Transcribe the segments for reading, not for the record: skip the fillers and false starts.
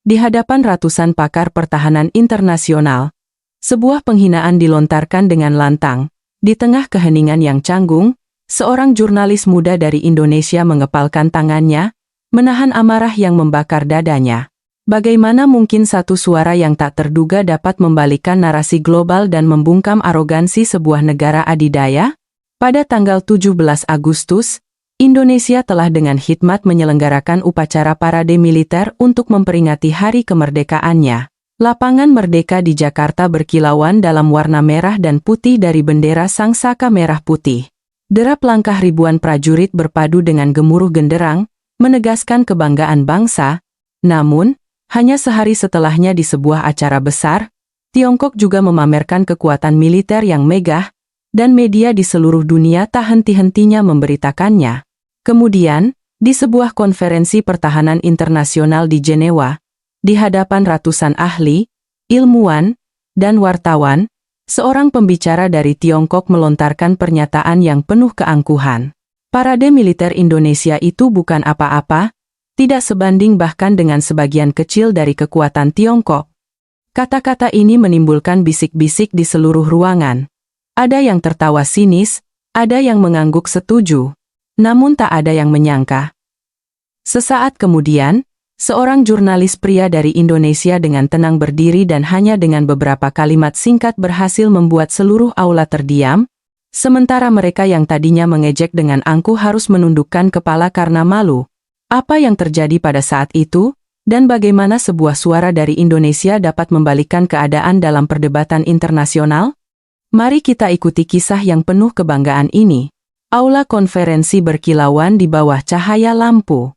Di hadapan ratusan pakar pertahanan internasional, sebuah penghinaan dilontarkan dengan lantang. Di tengah keheningan yang canggung, seorang jurnalis muda dari Indonesia mengepalkan tangannya, menahan amarah yang membakar dadanya. Bagaimana mungkin satu suara yang tak terduga dapat membalikkan narasi global dan membungkam arogansi sebuah negara adidaya? Pada tanggal 17 Agustus, Indonesia telah dengan hikmat menyelenggarakan upacara parade militer untuk memperingati hari kemerdekaannya. Lapangan Merdeka di Jakarta berkilauan dalam warna merah dan putih dari bendera Sang Saka merah putih. Derap langkah ribuan prajurit berpadu dengan gemuruh genderang, menegaskan kebanggaan bangsa. Namun, hanya sehari setelahnya di sebuah acara besar, Tiongkok juga memamerkan kekuatan militer yang megah, dan media di seluruh dunia tak henti-hentinya memberitakannya. Kemudian, di sebuah konferensi pertahanan internasional di Jenewa, di hadapan ratusan ahli, ilmuwan, dan wartawan, seorang pembicara dari Tiongkok melontarkan pernyataan yang penuh keangkuhan. Parade militer Indonesia itu bukan apa-apa, tidak sebanding bahkan dengan sebagian kecil dari kekuatan Tiongkok. Kata-kata ini menimbulkan bisik-bisik di seluruh ruangan. Ada yang tertawa sinis, ada yang mengangguk setuju. Namun tak ada yang menyangka. Sesaat kemudian, seorang jurnalis pria dari Indonesia dengan tenang berdiri dan hanya dengan beberapa kalimat singkat berhasil membuat seluruh aula terdiam, sementara mereka yang tadinya mengejek dengan angkuh harus menundukkan kepala karena malu. Apa yang terjadi pada saat itu, dan bagaimana sebuah suara dari Indonesia dapat membalikkan keadaan dalam perdebatan internasional? Mari kita ikuti kisah yang penuh kebanggaan ini. Aula konferensi berkilauan di bawah cahaya lampu.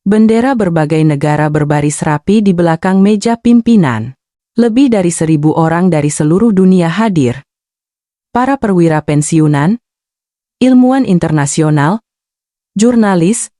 Bendera berbagai negara berbaris rapi di belakang meja pimpinan. Lebih dari 1.000 orang dari seluruh dunia hadir. Para perwira pensiunan, ilmuwan internasional, jurnalis,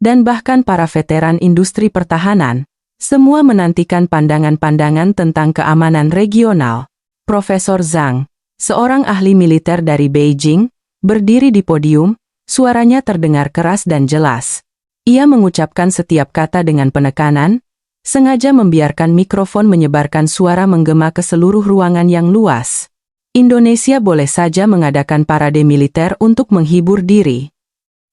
dan bahkan para veteran industri pertahanan, semua menantikan pandangan-pandangan tentang keamanan regional. Profesor Zhang, seorang ahli militer dari Beijing, berdiri di podium, suaranya terdengar keras dan jelas. Ia mengucapkan setiap kata dengan penekanan, sengaja membiarkan mikrofon menyebarkan suara menggema ke seluruh ruangan yang luas. Indonesia boleh saja mengadakan parade militer untuk menghibur diri.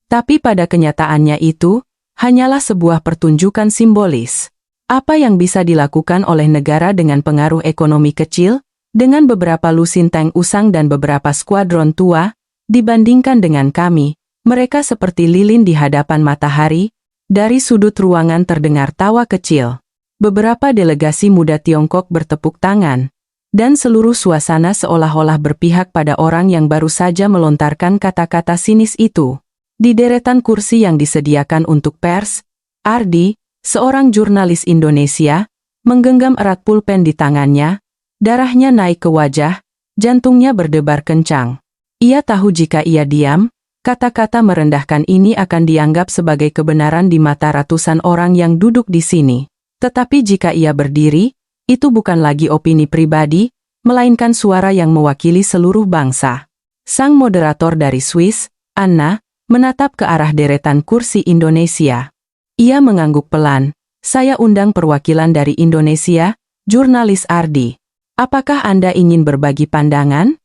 Tapi pada kenyataannya itu, hanyalah sebuah pertunjukan simbolis. Apa yang bisa dilakukan oleh negara dengan pengaruh ekonomi kecil, dengan beberapa lusin tank usang dan beberapa skuadron tua, dibandingkan dengan kami, mereka seperti lilin di hadapan matahari. Dari sudut ruangan terdengar tawa kecil. Beberapa delegasi muda Tiongkok bertepuk tangan, dan seluruh suasana seolah-olah berpihak pada orang yang baru saja melontarkan kata-kata sinis itu. Di deretan kursi yang disediakan untuk pers, Ardi, seorang jurnalis Indonesia, menggenggam erat pulpen di tangannya, darahnya naik ke wajah, jantungnya berdebar kencang. Ia tahu jika ia diam, kata-kata merendahkan ini akan dianggap sebagai kebenaran di mata ratusan orang yang duduk di sini. Tetapi jika ia berdiri, itu bukan lagi opini pribadi, melainkan suara yang mewakili seluruh bangsa. Sang moderator dari Swiss, Anna, menatap ke arah deretan kursi Indonesia. Ia mengangguk pelan. Saya undang perwakilan dari Indonesia, jurnalis Ardi. Apakah Anda ingin berbagi pandangan?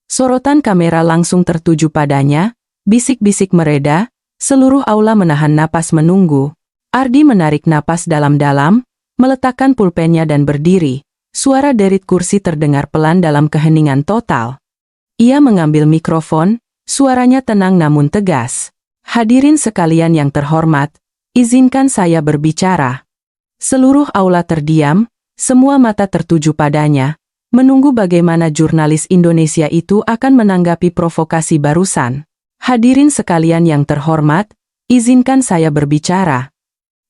Sorotan kamera langsung tertuju padanya, bisik-bisik mereda, seluruh aula menahan napas menunggu. Ardi menarik napas dalam-dalam, meletakkan pulpennya dan berdiri. Suara derit kursi terdengar pelan dalam keheningan total. Ia mengambil mikrofon, suaranya tenang namun tegas. Hadirin sekalian yang terhormat, izinkan saya berbicara. Seluruh aula terdiam, semua mata tertuju padanya, menunggu bagaimana jurnalis Indonesia itu akan menanggapi provokasi barusan. Hadirin sekalian yang terhormat, izinkan saya berbicara.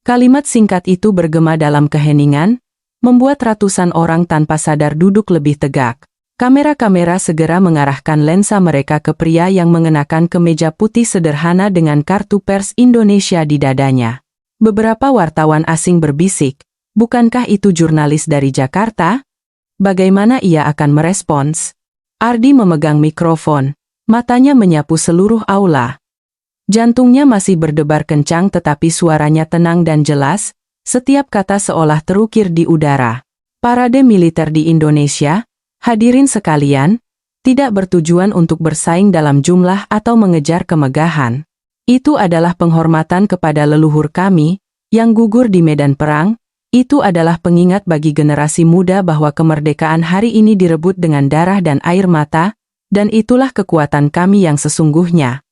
Kalimat singkat itu bergema dalam keheningan, membuat ratusan orang tanpa sadar duduk lebih tegak. Kamera-kamera segera mengarahkan lensa mereka ke pria yang mengenakan kemeja putih sederhana dengan kartu pers Indonesia di dadanya. Beberapa wartawan asing berbisik, bukankah itu jurnalis dari Jakarta? Bagaimana ia akan merespons? Ardi memegang mikrofon, matanya menyapu seluruh aula. Jantungnya masih berdebar kencang tetapi suaranya tenang dan jelas, Setiap kata seolah terukir di udara. Parade militer di Indonesia, hadirin sekalian, tidak bertujuan untuk bersaing dalam jumlah atau mengejar kemegahan. Itu adalah penghormatan kepada leluhur kami, yang gugur di medan perang. Itu adalah pengingat bagi generasi muda bahwa kemerdekaan hari ini direbut dengan darah dan air mata, dan itulah kekuatan kami yang sesungguhnya.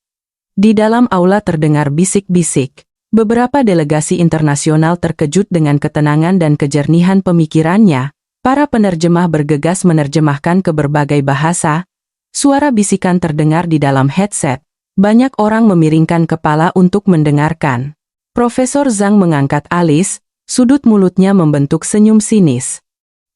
Di dalam aula terdengar bisik-bisik. Beberapa delegasi internasional terkejut dengan ketenangan dan kejernihan pemikirannya. Para penerjemah bergegas menerjemahkan ke berbagai bahasa. Suara bisikan terdengar di dalam headset. Banyak orang memiringkan kepala untuk mendengarkan. Profesor Zhang mengangkat alis, sudut mulutnya membentuk senyum sinis.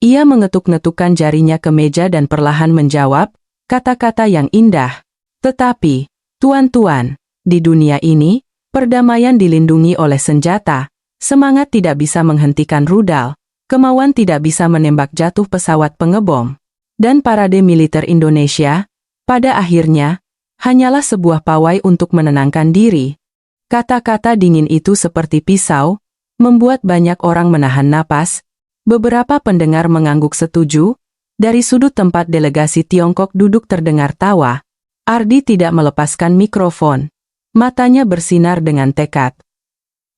Ia mengetuk-ngetukkan jarinya ke meja dan perlahan menjawab, kata-kata yang indah. Tetapi, tuan-tuan, di dunia ini, perdamaian dilindungi oleh senjata, semangat tidak bisa menghentikan rudal, kemauan tidak bisa menembak jatuh pesawat pengebom. Dan parade militer Indonesia, pada akhirnya, hanyalah sebuah pawai untuk menenangkan diri. Kata-kata dingin itu seperti pisau, membuat banyak orang menahan napas. Beberapa pendengar mengangguk setuju. Dari sudut tempat delegasi Tiongkok duduk terdengar tawa. Ardi tidak melepaskan mikrofon. Matanya bersinar dengan tekad.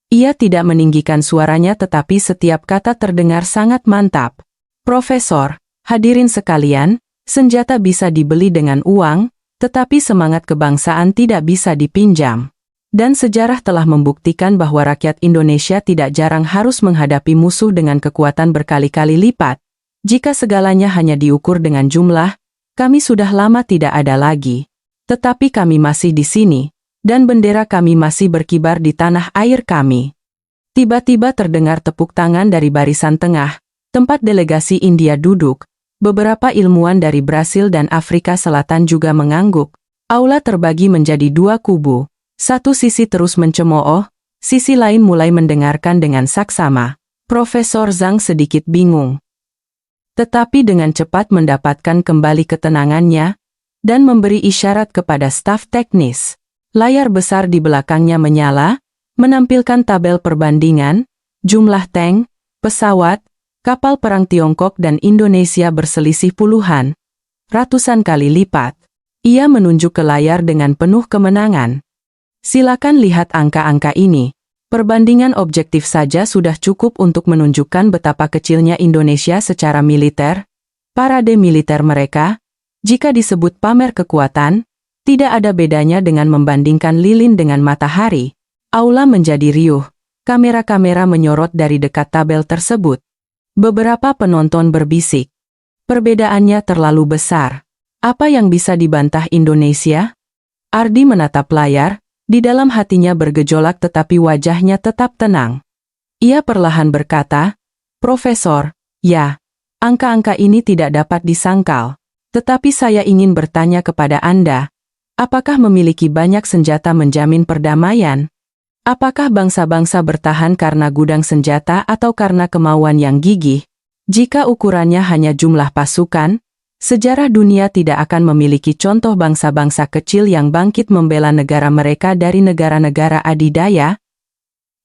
Ia tidak meninggikan suaranya tetapi setiap kata terdengar sangat mantap. Profesor, hadirin sekalian, senjata bisa dibeli dengan uang, tetapi semangat kebangsaan tidak bisa dipinjam. Dan sejarah telah membuktikan bahwa rakyat Indonesia tidak jarang harus menghadapi musuh dengan kekuatan berkali-kali lipat. Jika segalanya hanya diukur dengan jumlah, kami sudah lama tidak ada lagi. Tetapi kami masih di sini, dan bendera kami masih berkibar di tanah air kami. Tiba-tiba terdengar tepuk tangan dari barisan tengah, tempat delegasi India duduk. Beberapa ilmuwan dari Brasil dan Afrika Selatan juga mengangguk. Aula terbagi menjadi dua kubu. Satu sisi terus mencemooh, sisi lain mulai mendengarkan dengan saksama. Profesor Zhang sedikit bingung. Tetapi dengan cepat mendapatkan kembali ketenangannya, dan memberi isyarat kepada staf teknis. Layar besar di belakangnya menyala, menampilkan tabel perbandingan, jumlah tank, pesawat, kapal perang Tiongkok dan Indonesia berselisih puluhan, ratusan kali lipat. Ia menunjuk ke layar dengan penuh kemenangan. Silakan lihat angka-angka ini. Perbandingan objektif saja sudah cukup untuk menunjukkan betapa kecilnya Indonesia secara militer. Parade militer mereka, jika disebut pamer kekuatan, tidak ada bedanya dengan membandingkan lilin dengan matahari. Aula menjadi riuh. Kamera-kamera menyorot dari dekat tabel tersebut. Beberapa penonton berbisik. Perbedaannya terlalu besar. Apa yang bisa dibantah Indonesia? Ardi menatap layar, di dalam hatinya bergejolak tetapi wajahnya tetap tenang. Ia perlahan berkata, Profesor, ya, angka-angka ini tidak dapat disangkal. Tetapi saya ingin bertanya kepada Anda, apakah memiliki banyak senjata menjamin perdamaian? Apakah bangsa-bangsa bertahan karena gudang senjata atau karena kemauan yang gigih? Jika ukurannya hanya jumlah pasukan, sejarah dunia tidak akan memiliki contoh bangsa-bangsa kecil yang bangkit membela negara mereka dari negara-negara adidaya.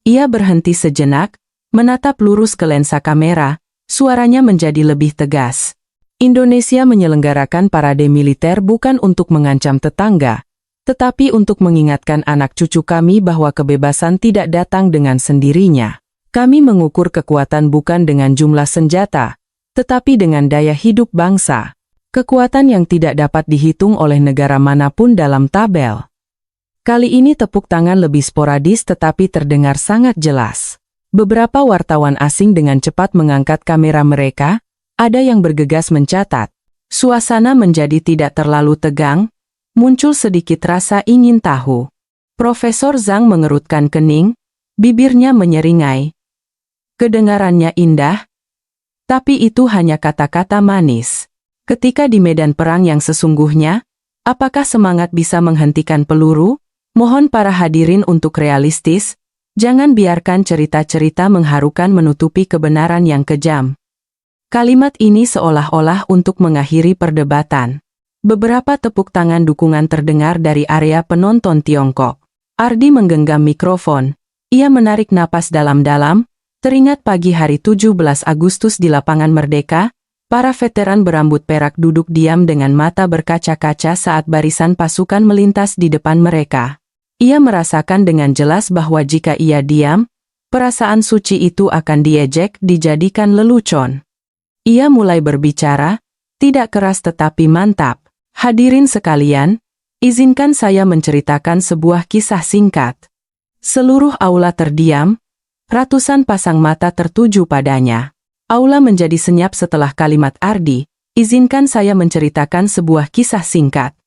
Ia berhenti sejenak, menatap lurus ke lensa kamera, suaranya menjadi lebih tegas. Indonesia menyelenggarakan parade militer bukan untuk mengancam tetangga, tetapi untuk mengingatkan anak cucu kami bahwa kebebasan tidak datang dengan sendirinya. Kami mengukur kekuatan bukan dengan jumlah senjata, tetapi dengan daya hidup bangsa. Kekuatan yang tidak dapat dihitung oleh negara manapun dalam tabel. Kali ini tepuk tangan lebih sporadis tetapi terdengar sangat jelas. Beberapa wartawan asing dengan cepat mengangkat kamera mereka. Ada yang bergegas mencatat. Suasana menjadi tidak terlalu tegang, muncul sedikit rasa ingin tahu. Profesor Zhang mengerutkan kening, bibirnya menyeringai. Kedengarannya indah, tapi itu hanya kata-kata manis. Ketika di medan perang yang sesungguhnya, apakah semangat bisa menghentikan peluru? Mohon para hadirin untuk realistis, jangan biarkan cerita-cerita mengharukan menutupi kebenaran yang kejam. Kalimat ini seolah-olah untuk mengakhiri perdebatan. Beberapa tepuk tangan dukungan terdengar dari area penonton Tiongkok. Ardi menggenggam mikrofon. Ia menarik napas dalam-dalam, Teringat pagi hari 17 Agustus di Lapangan Merdeka, para veteran berambut perak duduk diam dengan mata berkaca-kaca saat barisan pasukan melintas di depan mereka. Ia merasakan dengan jelas bahwa jika ia diam, perasaan suci itu akan diejek, dijadikan lelucon. Ia mulai berbicara, tidak keras tetapi mantap. Hadirin sekalian, izinkan saya menceritakan sebuah kisah singkat. Seluruh aula terdiam, ratusan pasang mata tertuju padanya. Aula menjadi senyap setelah kalimat Ardi, izinkan saya menceritakan sebuah kisah singkat.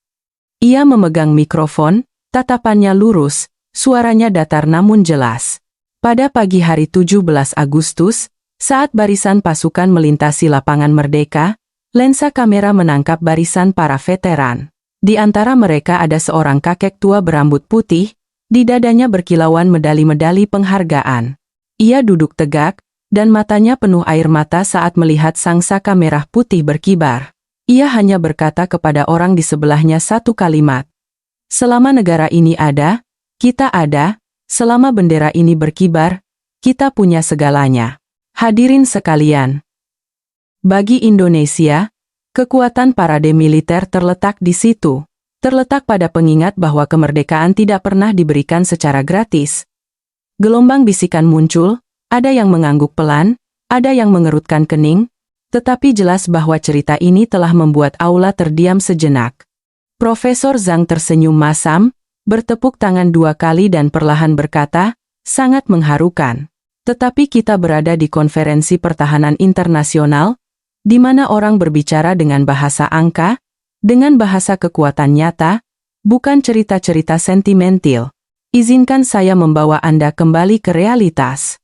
Ia memegang mikrofon, tatapannya lurus, suaranya datar namun jelas. Pada pagi hari 17 Agustus, saat barisan pasukan melintasi Lapangan Merdeka, lensa kamera menangkap barisan para veteran. Di antara mereka ada seorang kakek tua berambut putih, di dadanya berkilauan medali-medali penghargaan. Ia duduk tegak, dan matanya penuh air mata saat melihat sang saka merah putih berkibar. Ia hanya berkata kepada orang di sebelahnya satu kalimat. Selama negara ini ada, kita ada, selama bendera ini berkibar, kita punya segalanya. Hadirin sekalian. Bagi Indonesia, kekuatan parade militer terletak di situ. Terletak pada pengingat bahwa kemerdekaan tidak pernah diberikan secara gratis. Gelombang bisikan muncul, ada yang mengangguk pelan, ada yang mengerutkan kening, tetapi jelas bahwa cerita ini telah membuat aula terdiam sejenak. Profesor Zhang tersenyum masam, bertepuk tangan 2 kali dan perlahan berkata, sangat mengharukan. Tetapi kita berada di konferensi pertahanan internasional, di mana orang berbicara dengan bahasa angka, dengan bahasa kekuatan nyata, bukan cerita-cerita sentimental. Izinkan saya membawa Anda kembali ke realitas.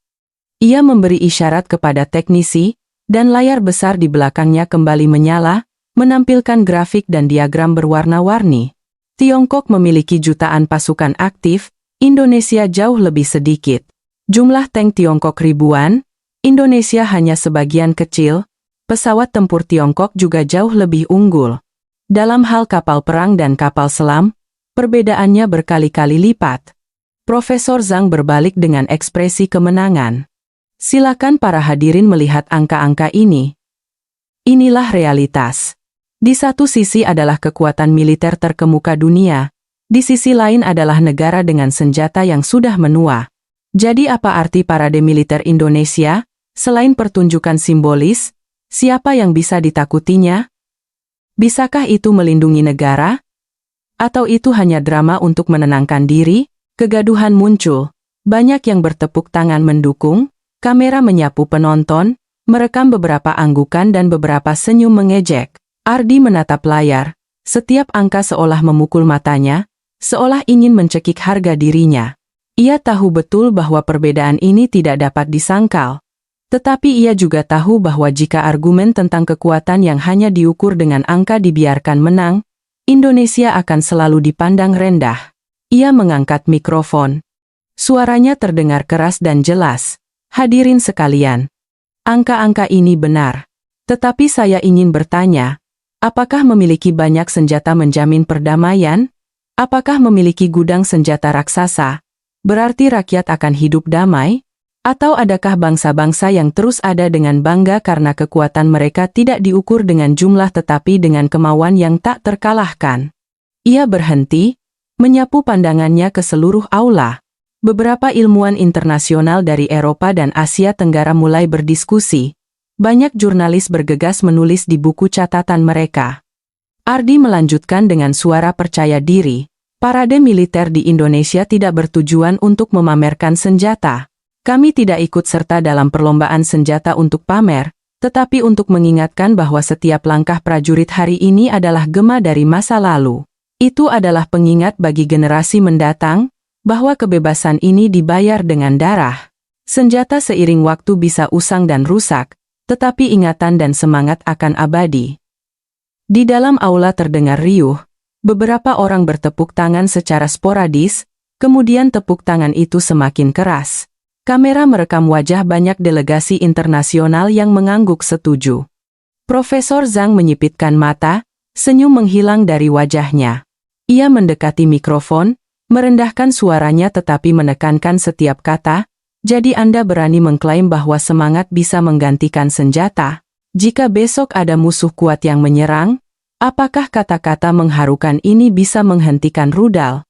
Ia memberi isyarat kepada teknisi, dan layar besar di belakangnya kembali menyala, menampilkan grafik dan diagram berwarna-warni. Tiongkok memiliki jutaan pasukan aktif, Indonesia jauh lebih sedikit. Jumlah tank Tiongkok ribuan, Indonesia hanya sebagian kecil. Pesawat tempur Tiongkok juga jauh lebih unggul. Dalam hal kapal perang dan kapal selam, perbedaannya berkali-kali lipat. Profesor Zhang berbalik dengan ekspresi kemenangan. Silakan para hadirin melihat angka-angka ini. Inilah realitas. Di satu sisi adalah kekuatan militer terkemuka dunia, di sisi lain adalah negara dengan senjata yang sudah menua. Jadi apa arti parade militer Indonesia, selain pertunjukan simbolis? Siapa yang bisa ditakutinya? Bisakah itu melindungi negara? Atau itu hanya drama untuk menenangkan diri? Kegaduhan muncul. Banyak yang bertepuk tangan mendukung, kamera menyapu penonton, merekam beberapa anggukan dan beberapa senyum mengejek. Ardi menatap layar, setiap angka seolah memukul matanya, seolah ingin mencekik harga dirinya. Ia tahu betul bahwa perbedaan ini tidak dapat disangkal. Tetapi ia juga tahu bahwa jika argumen tentang kekuatan yang hanya diukur dengan angka dibiarkan menang, Indonesia akan selalu dipandang rendah. Ia mengangkat mikrofon. Suaranya terdengar keras dan jelas. Hadirin sekalian, angka-angka ini benar. Tetapi saya ingin bertanya, apakah memiliki banyak senjata menjamin perdamaian? Apakah memiliki gudang senjata raksasa? Berarti rakyat akan hidup damai? Atau adakah bangsa-bangsa yang terus ada dengan bangga karena kekuatan mereka tidak diukur dengan jumlah tetapi dengan kemauan yang tak terkalahkan? Ia berhenti, menyapu pandangannya ke seluruh aula. Beberapa ilmuwan internasional dari Eropa dan Asia Tenggara mulai berdiskusi. Banyak jurnalis bergegas menulis di buku catatan mereka. Ardi melanjutkan dengan suara percaya diri. Parade militer di Indonesia tidak bertujuan untuk memamerkan senjata. Kami tidak ikut serta dalam perlombaan senjata untuk pamer, tetapi untuk mengingatkan bahwa setiap langkah prajurit hari ini adalah gema dari masa lalu. Itu adalah pengingat bagi generasi mendatang, bahwa kebebasan ini dibayar dengan darah. Senjata seiring waktu bisa usang dan rusak, tetapi ingatan dan semangat akan abadi. Di dalam aula terdengar riuh, beberapa orang bertepuk tangan secara sporadis, kemudian tepuk tangan itu semakin keras. Kamera merekam wajah banyak delegasi internasional yang mengangguk setuju. Profesor Zhang menyipitkan mata, senyum menghilang dari wajahnya. Ia mendekati mikrofon, merendahkan suaranya tetapi menekankan setiap kata, Jadi Anda berani mengklaim bahwa semangat bisa menggantikan senjata? Jika besok ada musuh kuat yang menyerang, apakah kata-kata mengharukan ini bisa menghentikan rudal?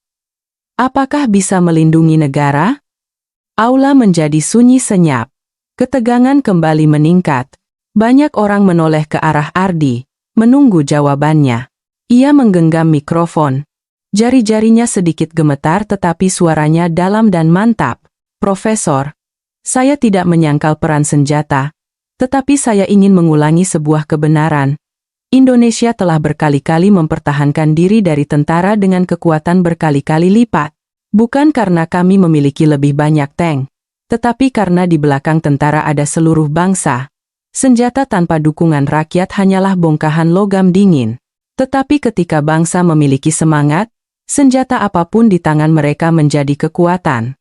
Apakah bisa melindungi negara? Aula menjadi sunyi senyap. Ketegangan kembali meningkat. Banyak orang menoleh ke arah Ardi, menunggu jawabannya. Ia menggenggam mikrofon. Jari-jarinya sedikit gemetar tetapi suaranya dalam dan mantap. Profesor, saya tidak menyangkal peran senjata, tetapi saya ingin mengulangi sebuah kebenaran. Indonesia telah berkali-kali mempertahankan diri dari tentara dengan kekuatan berkali-kali lipat. Bukan karena kami memiliki lebih banyak tank, tetapi karena di belakang tentara ada seluruh bangsa. Senjata tanpa dukungan rakyat hanyalah bongkahan logam dingin. Tetapi ketika bangsa memiliki semangat, senjata apapun di tangan mereka menjadi kekuatan.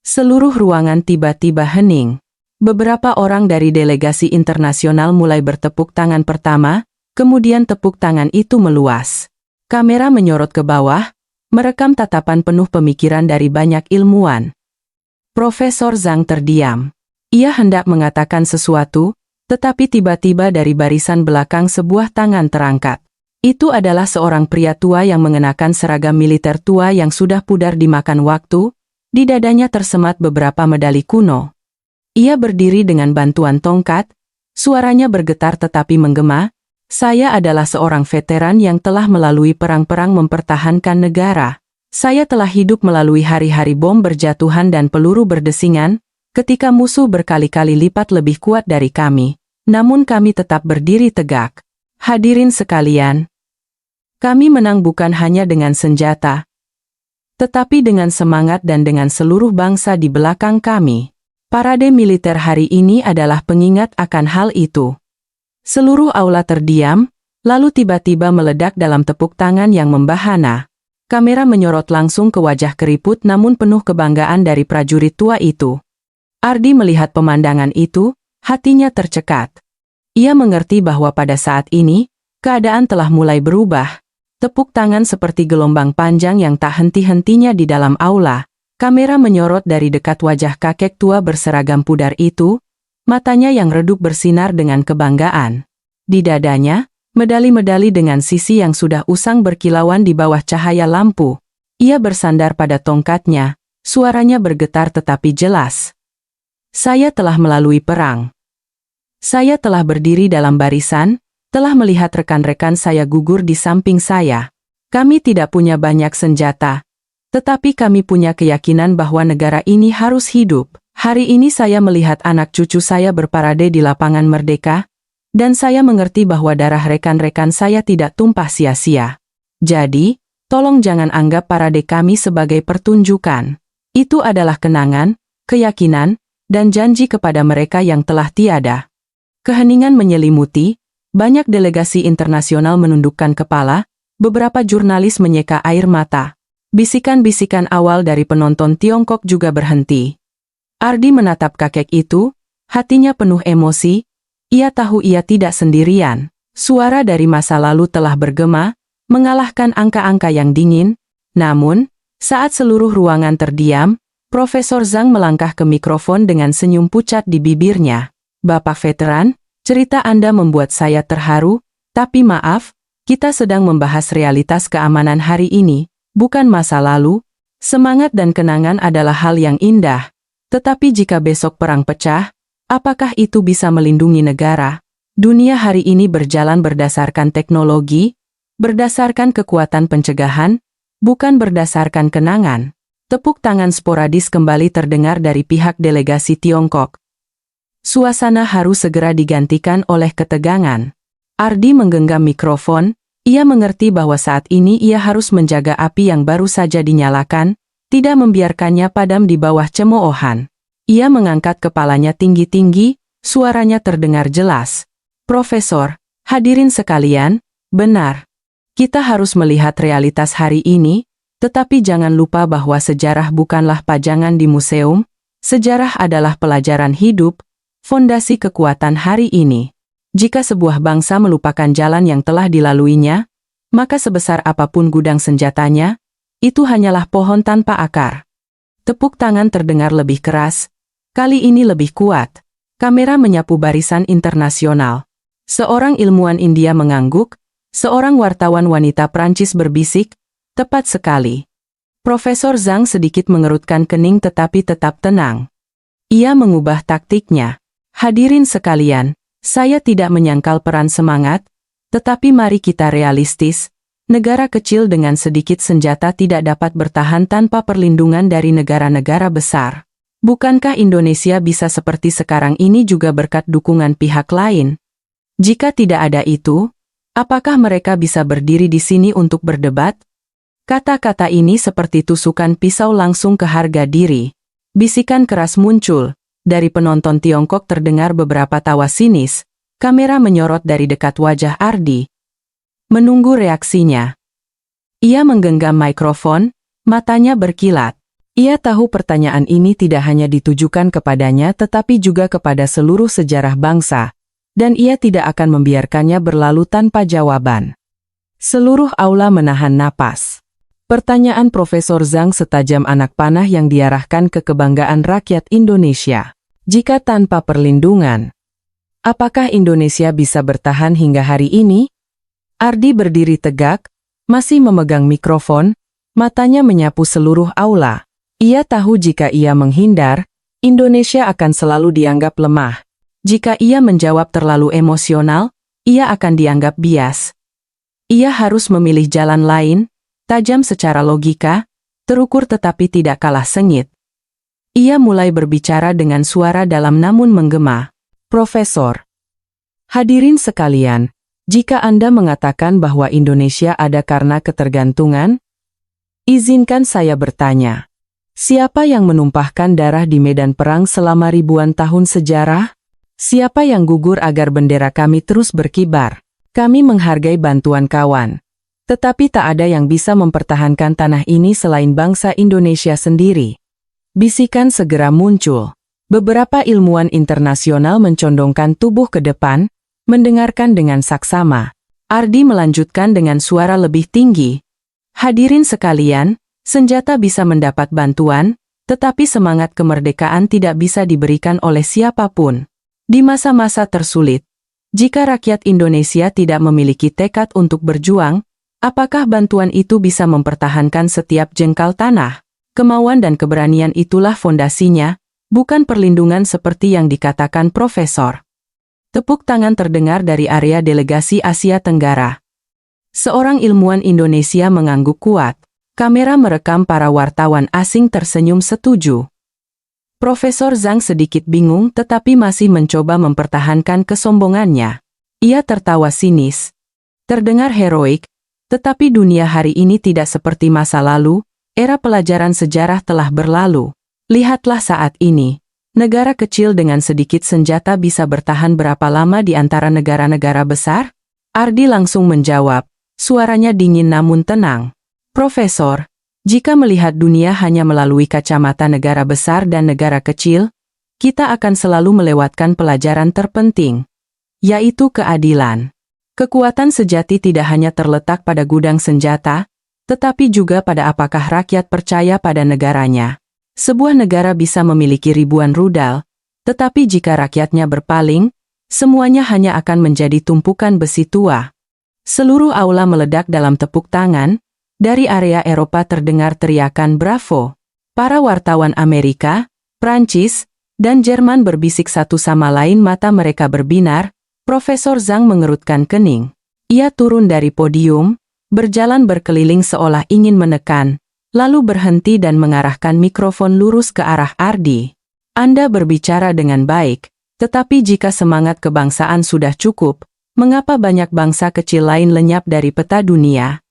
Seluruh ruangan tiba-tiba hening. Beberapa orang dari delegasi internasional mulai bertepuk tangan pertama, kemudian tepuk tangan itu meluas. Kamera menyorot ke bawah, merekam tatapan penuh pemikiran dari banyak ilmuwan. Profesor Zhang terdiam. Ia hendak mengatakan sesuatu, tetapi tiba-tiba dari barisan belakang sebuah tangan terangkat. Itu adalah seorang pria tua yang mengenakan seragam militer tua yang sudah pudar dimakan waktu. Di dadanya tersemat beberapa medali kuno. Ia berdiri dengan bantuan tongkat, suaranya bergetar tetapi menggema. Saya adalah seorang veteran yang telah melalui perang-perang mempertahankan negara. Saya telah hidup melalui hari-hari bom berjatuhan dan peluru berdesingan, ketika musuh berkali-kali lipat lebih kuat dari kami. Namun kami tetap berdiri tegak. Hadirin sekalian, kami menang bukan hanya dengan senjata, tetapi dengan semangat dan dengan seluruh bangsa di belakang kami. Parade militer hari ini adalah pengingat akan hal itu. Seluruh aula terdiam, lalu tiba-tiba meledak dalam tepuk tangan yang membahana. Kamera menyorot langsung ke wajah keriput namun penuh kebanggaan dari prajurit tua itu. Ardi melihat pemandangan itu, hatinya tercekat. Ia mengerti bahwa pada saat ini, keadaan telah mulai berubah. Tepuk tangan seperti gelombang panjang yang tak henti-hentinya di dalam aula. Kamera menyorot dari dekat wajah kakek tua berseragam pudar itu, matanya yang redup bersinar dengan kebanggaan. Di dadanya, medali-medali dengan sisi yang sudah usang berkilauan di bawah cahaya lampu. Ia bersandar pada tongkatnya, suaranya bergetar tetapi jelas. Saya telah melalui perang. Saya telah berdiri dalam barisan, telah melihat rekan-rekan saya gugur di samping saya. Kami tidak punya banyak senjata, tetapi kami punya keyakinan bahwa negara ini harus hidup. Hari ini saya melihat anak cucu saya berparade di lapangan Merdeka, dan saya mengerti bahwa darah rekan-rekan saya tidak tumpah sia-sia. Jadi, tolong jangan anggap parade kami sebagai pertunjukan. Itu adalah kenangan, keyakinan, dan janji kepada mereka yang telah tiada. Keheningan menyelimuti. Banyak delegasi internasional menundukkan kepala, beberapa jurnalis menyeka air mata. Bisikan-bisikan awal dari penonton Tiongkok juga berhenti. Ardi menatap kakek itu, hatinya penuh emosi. Ia tahu ia tidak sendirian. Suara dari masa lalu telah bergema, mengalahkan angka-angka yang dingin. Namun, saat seluruh ruangan terdiam, Profesor Zhang melangkah ke mikrofon dengan senyum pucat di bibirnya. Bapak veteran, cerita Anda membuat saya terharu, tapi maaf, kita sedang membahas realitas keamanan hari ini, bukan masa lalu. Semangat dan kenangan adalah hal yang indah, tetapi jika besok perang pecah, apakah itu bisa melindungi negara? Dunia hari ini berjalan berdasarkan teknologi, berdasarkan kekuatan pencegahan, bukan berdasarkan kenangan. Tepuk tangan sporadis kembali terdengar dari pihak delegasi Tiongkok. Suasana harus segera digantikan oleh ketegangan. Ardi menggenggam mikrofon, ia mengerti bahwa saat ini ia harus menjaga api yang baru saja dinyalakan, tidak membiarkannya padam di bawah cemoohan. Ia mengangkat kepalanya tinggi-tinggi, suaranya terdengar jelas. Profesor, hadirin sekalian, benar. Kita harus melihat realitas hari ini, tetapi jangan lupa bahwa sejarah bukanlah pajangan di museum, sejarah adalah pelajaran hidup, fondasi kekuatan hari ini. Jika sebuah bangsa melupakan jalan yang telah dilaluinya, maka sebesar apapun gudang senjatanya, itu hanyalah pohon tanpa akar. Tepuk tangan terdengar lebih keras. Kali ini lebih kuat. Kamera menyapu barisan internasional. Seorang ilmuwan India mengangguk, seorang wartawan wanita Prancis berbisik, tepat sekali. Profesor Zhang sedikit mengerutkan kening tetapi tetap tenang. Ia mengubah taktiknya. Hadirin sekalian, saya tidak menyangkal peran semangat, tetapi mari kita realistis. Negara kecil dengan sedikit senjata tidak dapat bertahan tanpa perlindungan dari negara-negara besar. Bukankah Indonesia bisa seperti sekarang ini juga berkat dukungan pihak lain? Jika tidak ada itu, apakah mereka bisa berdiri di sini untuk berdebat? Kata-kata ini seperti tusukan pisau langsung ke harga diri. Bisikan keras muncul. Dari penonton Tiongkok terdengar beberapa tawa sinis. Kamera menyorot dari dekat wajah Ardi. Menunggu reaksinya. Ia menggenggam mikrofon, matanya berkilat. Ia tahu pertanyaan ini tidak hanya ditujukan kepadanya tetapi juga kepada seluruh sejarah bangsa, dan ia tidak akan membiarkannya berlalu tanpa jawaban. Seluruh aula menahan napas. Pertanyaan Profesor Zhang setajam anak panah yang diarahkan ke kebanggaan rakyat Indonesia. Jika tanpa perlindungan, apakah Indonesia bisa bertahan hingga hari ini? Ardi berdiri tegak, masih memegang mikrofon, matanya menyapu seluruh aula. Ia tahu jika ia menghindar, Indonesia akan selalu dianggap lemah. Jika ia menjawab terlalu emosional, ia akan dianggap bias. Ia harus memilih jalan lain, tajam secara logika, terukur tetapi tidak kalah sengit. Ia mulai berbicara dengan suara dalam namun menggema. Profesor. Hadirin sekalian, jika Anda mengatakan bahwa Indonesia ada karena ketergantungan, izinkan saya bertanya. Siapa yang menumpahkan darah di medan perang selama ribuan tahun sejarah? Siapa yang gugur agar bendera kami terus berkibar? Kami menghargai bantuan kawan. Tetapi tak ada yang bisa mempertahankan tanah ini selain bangsa Indonesia sendiri. Bisikan segera muncul. Beberapa ilmuwan internasional mencondongkan tubuh ke depan, mendengarkan dengan saksama. Ardi melanjutkan dengan suara lebih tinggi. Hadirin sekalian, senjata bisa mendapat bantuan, tetapi semangat kemerdekaan tidak bisa diberikan oleh siapapun. Di masa-masa tersulit, jika rakyat Indonesia tidak memiliki tekad untuk berjuang, apakah bantuan itu bisa mempertahankan setiap jengkal tanah? Kemauan dan keberanian itulah fondasinya, bukan perlindungan seperti yang dikatakan Profesor. Tepuk tangan terdengar dari area delegasi Asia Tenggara. Seorang ilmuwan Indonesia mengangguk kuat. Kamera merekam para wartawan asing tersenyum setuju. Profesor Zhang sedikit bingung tetapi masih mencoba mempertahankan kesombongannya. Ia tertawa sinis. Terdengar heroik, tetapi dunia hari ini tidak seperti masa lalu, era pelajaran sejarah telah berlalu. Lihatlah saat ini. Negara kecil dengan sedikit senjata bisa bertahan berapa lama di antara negara-negara besar? Ardi langsung menjawab, suaranya dingin namun tenang. Profesor, jika melihat dunia hanya melalui kacamata negara besar dan negara kecil, kita akan selalu melewatkan pelajaran terpenting, yaitu keadilan. Kekuatan sejati tidak hanya terletak pada gudang senjata, tetapi juga pada apakah rakyat percaya pada negaranya. Sebuah negara bisa memiliki ribuan rudal, tetapi jika rakyatnya berpaling, semuanya hanya akan menjadi tumpukan besi tua. Seluruh aula meledak dalam tepuk tangan, dari area Eropa terdengar teriakan bravo. Para wartawan Amerika, Prancis, dan Jerman berbisik satu sama lain, mata mereka berbinar. Profesor Zhang mengerutkan kening. Ia turun dari podium, berjalan berkeliling seolah ingin menekan, lalu berhenti dan mengarahkan mikrofon lurus ke arah Ardi. Anda berbicara dengan baik, tetapi jika semangat kebangsaan sudah cukup, mengapa banyak bangsa kecil lain lenyap dari peta dunia?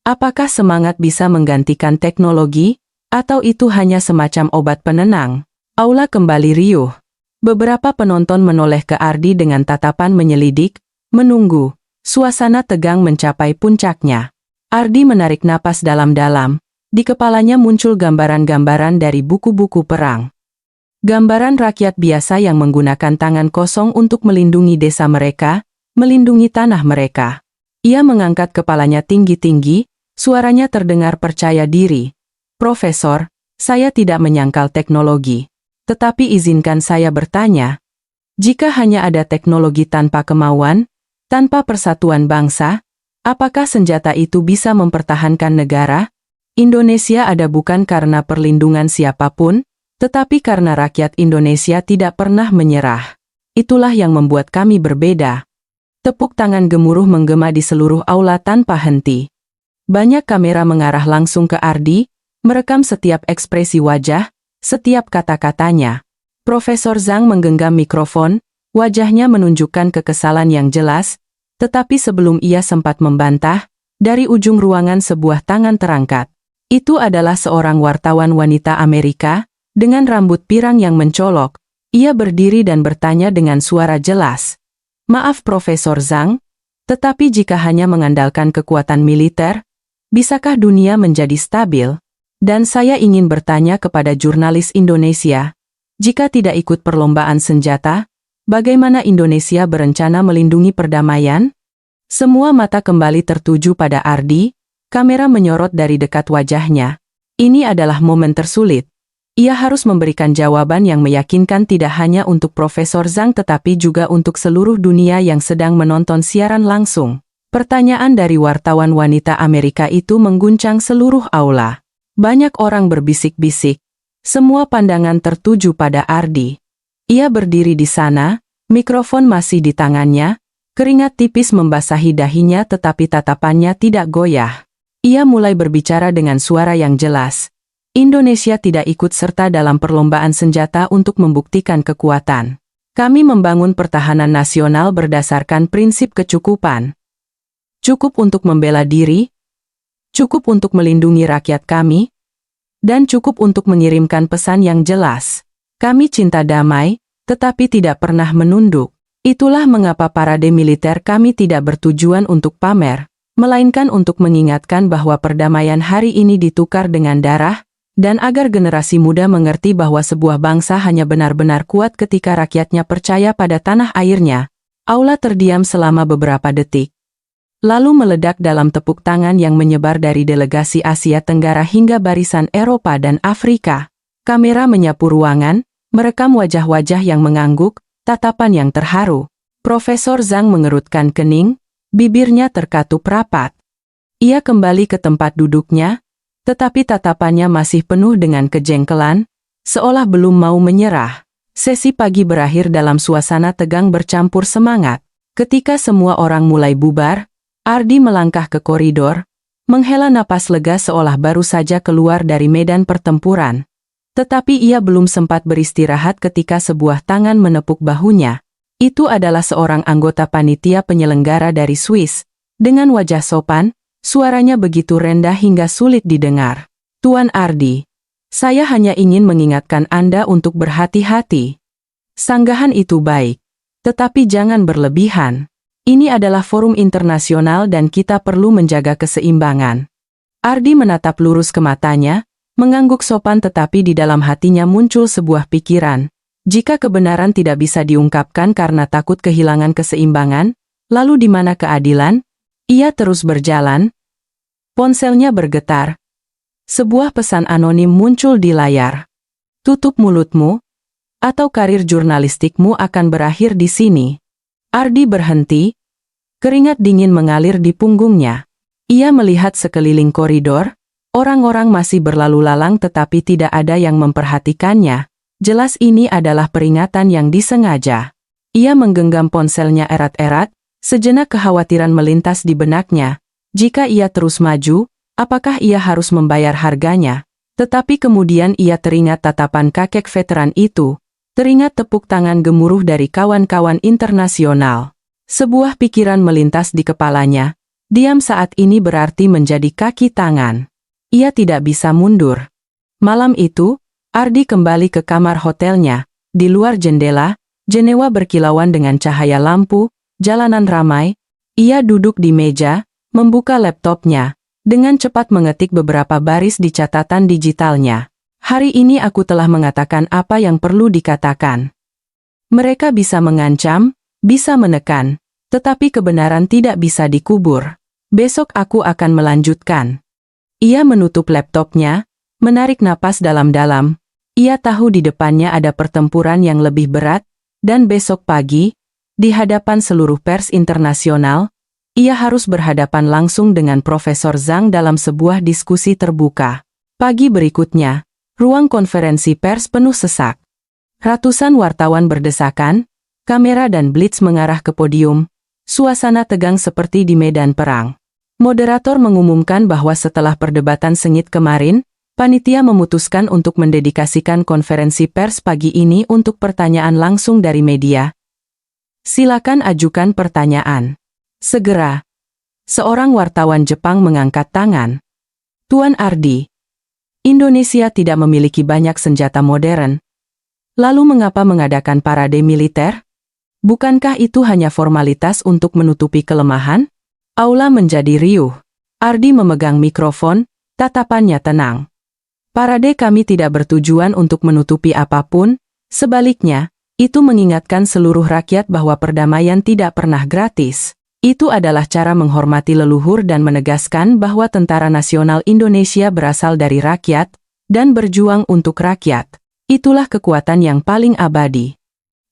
Apakah semangat bisa menggantikan teknologi, atau itu hanya semacam obat penenang? Aula kembali riuh. Beberapa penonton menoleh ke Ardi dengan tatapan menyelidik, menunggu. Suasana tegang mencapai puncaknya. Ardi menarik napas dalam-dalam. Di kepalanya muncul gambaran-gambaran dari buku-buku perang. Gambaran rakyat biasa yang menggunakan tangan kosong untuk melindungi desa mereka, melindungi tanah mereka. Ia mengangkat kepalanya tinggi-tinggi, suaranya terdengar percaya diri. Profesor, saya tidak menyangkal teknologi. Tetapi izinkan saya bertanya, jika hanya ada teknologi tanpa kemauan, tanpa persatuan bangsa, apakah senjata itu bisa mempertahankan negara? Indonesia ada bukan karena perlindungan siapapun, tetapi karena rakyat Indonesia tidak pernah menyerah. Itulah yang membuat kami berbeda. Tepuk tangan gemuruh menggema di seluruh aula tanpa henti. Banyak kamera mengarah langsung ke Ardi, merekam setiap ekspresi wajah, setiap kata-katanya. Profesor Zhang menggenggam mikrofon, wajahnya menunjukkan kekesalan yang jelas, tetapi sebelum ia sempat membantah, dari ujung ruangan sebuah tangan terangkat. Itu adalah seorang wartawan wanita Amerika, dengan rambut pirang yang mencolok. Ia berdiri dan bertanya dengan suara jelas. Maaf Profesor Zhang, tetapi jika hanya mengandalkan kekuatan militer, bisakah dunia menjadi stabil? Dan saya ingin bertanya kepada jurnalis Indonesia, jika tidak ikut perlombaan senjata, bagaimana Indonesia berencana melindungi perdamaian? Semua mata kembali tertuju pada Ardi, kamera menyorot dari dekat wajahnya. Ini adalah momen tersulit. Ia harus memberikan jawaban yang meyakinkan tidak hanya untuk Profesor Zhang tetapi juga untuk seluruh dunia yang sedang menonton siaran langsung. Pertanyaan dari wartawan wanita Amerika itu mengguncang seluruh aula. Banyak orang berbisik-bisik. Semua pandangan tertuju pada Ardi. Ia berdiri di sana, mikrofon masih di tangannya, keringat tipis membasahi dahinya tetapi tatapannya tidak goyah. Ia mulai berbicara dengan suara yang jelas. Indonesia tidak ikut serta dalam perlombaan senjata untuk membuktikan kekuatan. Kami membangun pertahanan nasional berdasarkan prinsip kecukupan. Cukup untuk membela diri, cukup untuk melindungi rakyat kami, dan cukup untuk mengirimkan pesan yang jelas. Kami cinta damai, tetapi tidak pernah menunduk. Itulah mengapa parade militer kami tidak bertujuan untuk pamer, melainkan untuk mengingatkan bahwa perdamaian hari ini ditukar dengan darah, dan agar generasi muda mengerti bahwa sebuah bangsa hanya benar-benar kuat ketika rakyatnya percaya pada tanah airnya. Aula terdiam selama beberapa detik. Lalu meledak dalam tepuk tangan yang menyebar dari delegasi Asia Tenggara hingga barisan Eropa dan Afrika. Kamera menyapu ruangan, merekam wajah-wajah yang mengangguk, tatapan yang terharu. Profesor Zhang mengerutkan kening, bibirnya terkatup rapat. Ia kembali ke tempat duduknya, tetapi tatapannya masih penuh dengan kejengkelan, seolah belum mau menyerah. Sesi pagi berakhir dalam suasana tegang bercampur semangat. Ketika semua orang mulai bubar, Ardi melangkah ke koridor, menghela napas lega seolah baru saja keluar dari medan pertempuran. Tetapi ia belum sempat beristirahat ketika sebuah tangan menepuk bahunya. Itu adalah seorang anggota panitia penyelenggara dari Swiss. Dengan wajah sopan, suaranya begitu rendah hingga sulit didengar. Tuan Ardi, saya hanya ingin mengingatkan Anda untuk berhati-hati. Sanggahan itu baik, tetapi jangan berlebihan. Ini adalah forum internasional dan kita perlu menjaga keseimbangan. Ardi menatap lurus ke matanya, mengangguk sopan tetapi di dalam hatinya muncul sebuah pikiran. Jika kebenaran tidak bisa diungkapkan karena takut kehilangan keseimbangan, lalu di mana keadilan? Ia terus berjalan. Ponselnya bergetar. Sebuah pesan anonim muncul di layar. Tutup mulutmu, atau karir jurnalistikmu akan berakhir di sini. Ardi berhenti. Keringat dingin mengalir di punggungnya. Ia melihat sekeliling koridor, orang-orang masih berlalu lalang tetapi tidak ada yang memperhatikannya. Jelas ini adalah peringatan yang disengaja. Ia menggenggam ponselnya erat-erat, sejenak kekhawatiran melintas di benaknya. Jika ia terus maju, apakah ia harus membayar harganya? Tetapi kemudian ia teringat tatapan kakek veteran itu, teringat tepuk tangan gemuruh dari kawan-kawan internasional. Sebuah pikiran melintas di kepalanya, diam saat ini berarti menjadi kaki tangan. Ia tidak bisa mundur. Malam itu, Ardi kembali ke kamar hotelnya. Di luar jendela, Jenewa berkilauan dengan cahaya lampu, jalanan ramai. Ia duduk di meja, membuka laptopnya, dengan cepat mengetik beberapa baris di catatan digitalnya. Hari ini aku telah mengatakan apa yang perlu dikatakan. Mereka bisa mengancam, bisa menekan, tetapi kebenaran tidak bisa dikubur. Besok aku akan melanjutkan. Ia menutup laptopnya, menarik napas dalam-dalam. Ia tahu di depannya ada pertempuran yang lebih berat, dan besok pagi, di hadapan seluruh pers internasional, ia harus berhadapan langsung dengan Profesor Zhang dalam sebuah diskusi terbuka. Pagi berikutnya, ruang konferensi pers penuh sesak. Ratusan wartawan berdesakan, kamera dan blitz mengarah ke podium, suasana tegang seperti di medan perang. Moderator mengumumkan bahwa setelah perdebatan sengit kemarin, panitia memutuskan untuk mendedikasikan konferensi pers pagi ini untuk pertanyaan langsung dari media. Silakan ajukan pertanyaan. Segera. Seorang wartawan Jepang mengangkat tangan. Tuan Ardi, Indonesia tidak memiliki banyak senjata modern. Lalu mengapa mengadakan parade militer? Bukankah itu hanya formalitas untuk menutupi kelemahan? Aula menjadi riuh. Ardi memegang mikrofon, tatapannya tenang. Parade kami tidak bertujuan untuk menutupi apapun, sebaliknya, itu mengingatkan seluruh rakyat bahwa perdamaian tidak pernah gratis. Itu adalah cara menghormati leluhur dan menegaskan bahwa Tentara Nasional Indonesia berasal dari rakyat, dan berjuang untuk rakyat. Itulah kekuatan yang paling abadi.